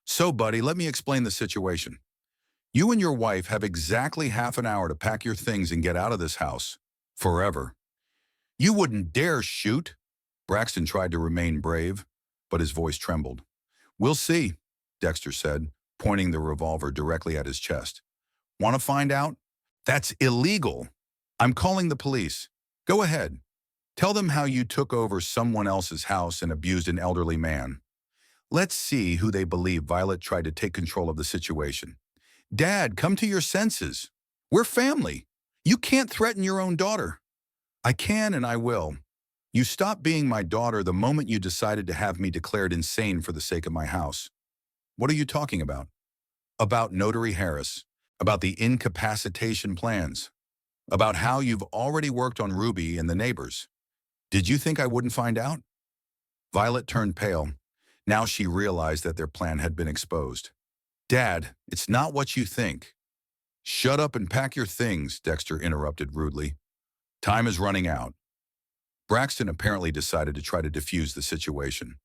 So, buddy, let me explain the situation. You and your wife have exactly half an hour to pack your things and get out of this house. Forever. You wouldn't dare shoot. Braxton tried to remain brave, but his voice trembled. We'll see, Dexter said, pointing the revolver directly at his chest. Want to find out? That's illegal. I'm calling the police. Go ahead. Tell them how you took over someone else's house and abused an elderly man. Let's see who they believe Violet tried to take control of the situation. Dad, come to your senses. We're family. You can't threaten your own daughter. I can and I will. You stopped being my daughter the moment you decided to have me declared insane for the sake of my house. What are you talking about? About Notary Harris, about the incapacitation plans, about how you've already worked on Ruby and the neighbors. Did you think I wouldn't find out? Violet turned pale. Now she realized that their plan had been exposed. Dad, it's not what you think. Shut up and pack your things, Dexter interrupted rudely. Time is running out. Braxton apparently decided to try to defuse the situation.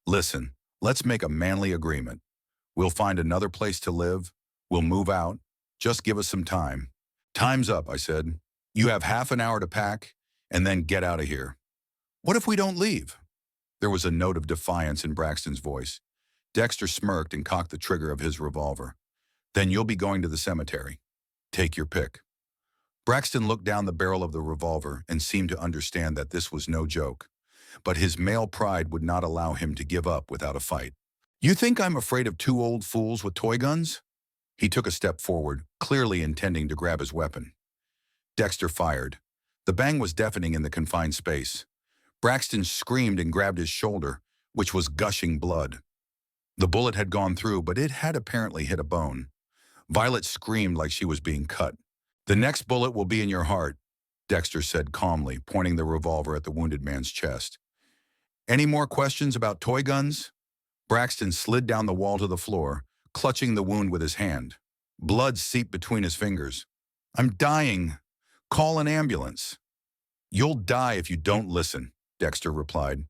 Listen, let's make a manly agreement. We'll find another place to live. We'll move out. Just give us some time. Time's up, I said. You have half an hour to pack, and then get out of here. What if we don't leave? There was a note of defiance in Braxton's voice. Dexter smirked and cocked the trigger of his revolver. Then you'll be going to the cemetery. Take your pick. Braxton looked down the barrel of the revolver and seemed to understand that this was no joke. But his male pride would not allow him to give up without a fight. You think I'm afraid of two old fools with toy guns? He took a step forward, clearly intending to grab his weapon. Dexter fired. The bang was deafening in the confined space. Braxton screamed and grabbed his shoulder, which was gushing blood. The bullet had gone through, but it had apparently hit a bone. Violet screamed like she was being cut. The next bullet will be in your heart, Dexter said calmly, pointing the revolver at the wounded man's chest. Any more questions about toy guns? Braxton slid down the wall to the floor, clutching the wound with his hand. Blood seeped between his fingers. I'm dying. Call an ambulance. You'll die if you don't listen, Dexter replied.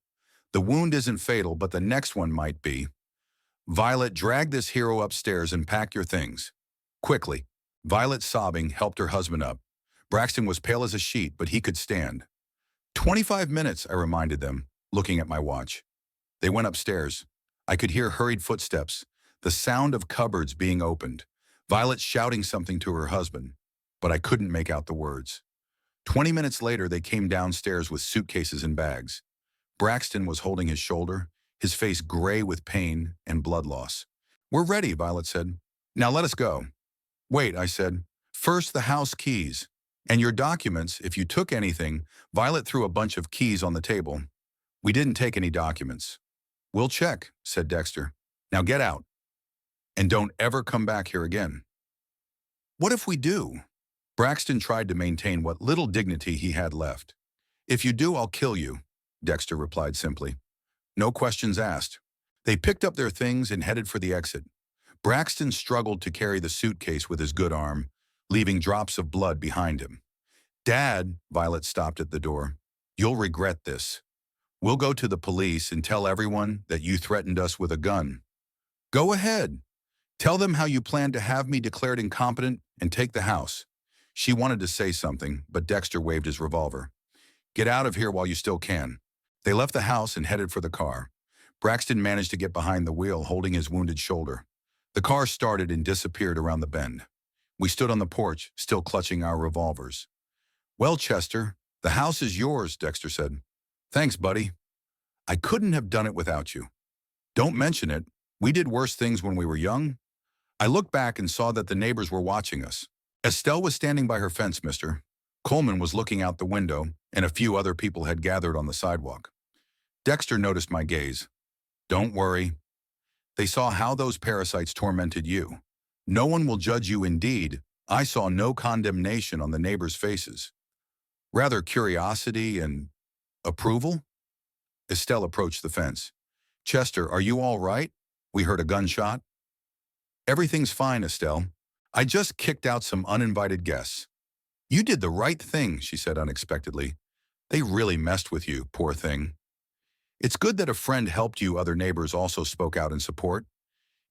The wound isn't fatal, but the next one might be. Violet, drag this hero upstairs and pack your things. Quickly. Violet, sobbing, helped her husband up. Braxton was pale as a sheet, but he could stand. 25 minutes, I reminded them, looking at my watch. They went upstairs. I could hear hurried footsteps, the sound of cupboards being opened, Violet shouting something to her husband, but I couldn't make out the words. 20 minutes later, they came downstairs with suitcases and bags. Braxton was holding his shoulder, his face gray with pain and blood loss. We're ready, Violet said. Now let us go. Wait, I said. First, the house keys. And your documents, if you took anything. Violet threw a bunch of keys on the table. We didn't take any documents. We'll check, said Dexter. Now get out. And don't ever come back here again. What if we do? Braxton tried to maintain what little dignity he had left. If you do, I'll kill you, Dexter replied simply. No questions asked. They picked up their things and headed for the exit. Braxton struggled to carry the suitcase with his good arm, leaving drops of blood behind him. Dad, Violet stopped at the door. You'll regret this. We'll go to the police and tell everyone that you threatened us with a gun. Go ahead. Tell them how you plan to have me declared incompetent and take the house. She wanted to say something, but Dexter waved his revolver. Get out of here while you still can. They left the house and headed for the car. Braxton managed to get behind the wheel, holding his wounded shoulder. The car started and disappeared around the bend. We stood on the porch, still clutching our revolvers. Well, Chester, the house is yours, Dexter said. Thanks, buddy. I couldn't have done it without you. Don't mention it. We did worse things when we were young. I looked back and saw that the neighbors were watching us. Estelle was standing by her fence, mister. Coleman was looking out the window, and a few other people had gathered on the sidewalk. Dexter noticed my gaze. Don't worry. They saw how those parasites tormented you. No one will judge you indeed. I saw no condemnation on the neighbors' faces. Rather curiosity and approval? Estelle approached the fence. Chester, are you all right? We heard a gunshot. Everything's fine, Estelle. I just kicked out some uninvited guests. You did the right thing, she said unexpectedly. They really messed with you, poor thing. It's good that a friend helped you. Other neighbors also spoke out in support.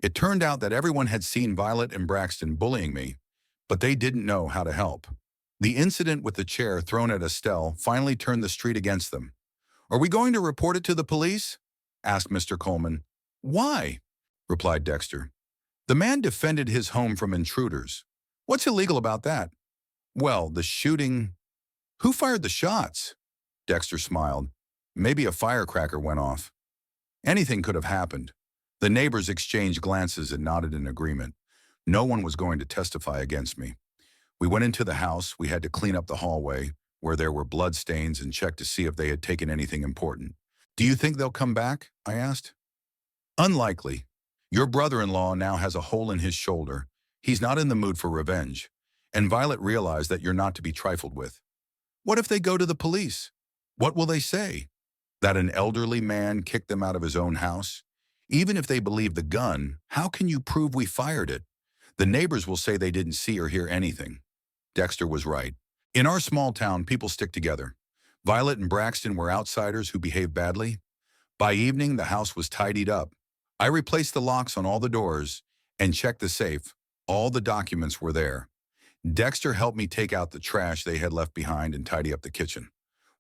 It turned out that everyone had seen Violet and Braxton bullying me, but they didn't know how to help. The incident with the chair thrown at Estelle finally turned the street against them. Are we going to report it to the police? Asked Mr. Coleman. Why? Replied Dexter. The man defended his home from intruders. What's illegal about that? Well, the shooting. Who fired the shots? Dexter smiled. Maybe a firecracker went off. Anything could have happened. The neighbors exchanged glances and nodded in agreement. No one was going to testify against me. We went into the house. We had to clean up the hallway, where there were bloodstains and checked to see if they had taken anything important. Do you think they'll come back? I asked. Unlikely. Your brother-in-law now has a hole in his shoulder. He's not in the mood for revenge. And Violet realized that you're not to be trifled with. What if they go to the police? What will they say? That an elderly man kicked them out of his own house? Even if they believe the gun, how can you prove we fired it? The neighbors will say they didn't see or hear anything. Dexter was right. In our small town, people stick together. Violet and Braxton were outsiders who behaved badly. By evening, the house was tidied up. I replaced the locks on all the doors and checked the safe. All the documents were there. Dexter helped me take out the trash they had left behind and tidy up the kitchen.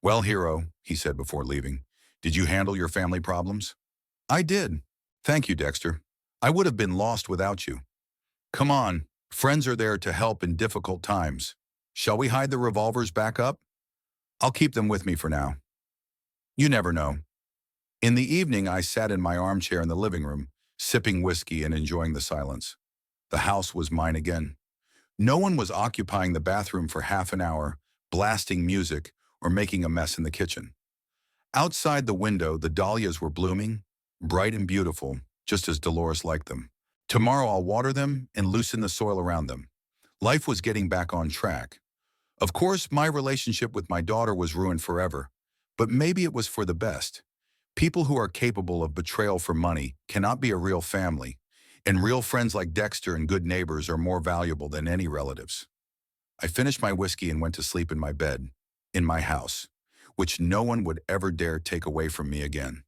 Well, hero, he said before leaving, did you handle your family problems? I did. Thank you, Dexter. I would have been lost without you. Come on, friends are there to help in difficult times. Shall we hide the revolvers back up? I'll keep them with me for now. You never know. In the evening, I sat in my armchair in the living room, sipping whiskey and enjoying the silence. The house was mine again. No one was occupying the bathroom for half an hour, blasting music, or making a mess in the kitchen. Outside the window, the dahlias were blooming, bright and beautiful, just as Dolores liked them. Tomorrow I'll water them and loosen the soil around them. Life was getting back on track. Of course, my relationship with my daughter was ruined forever, but maybe it was for the best. People who are capable of betrayal for money cannot be a real family, and real friends like Dexter and good neighbors are more valuable than any relatives. I finished my whiskey and went to sleep in my bed, in my house, which no one would ever dare take away from me again.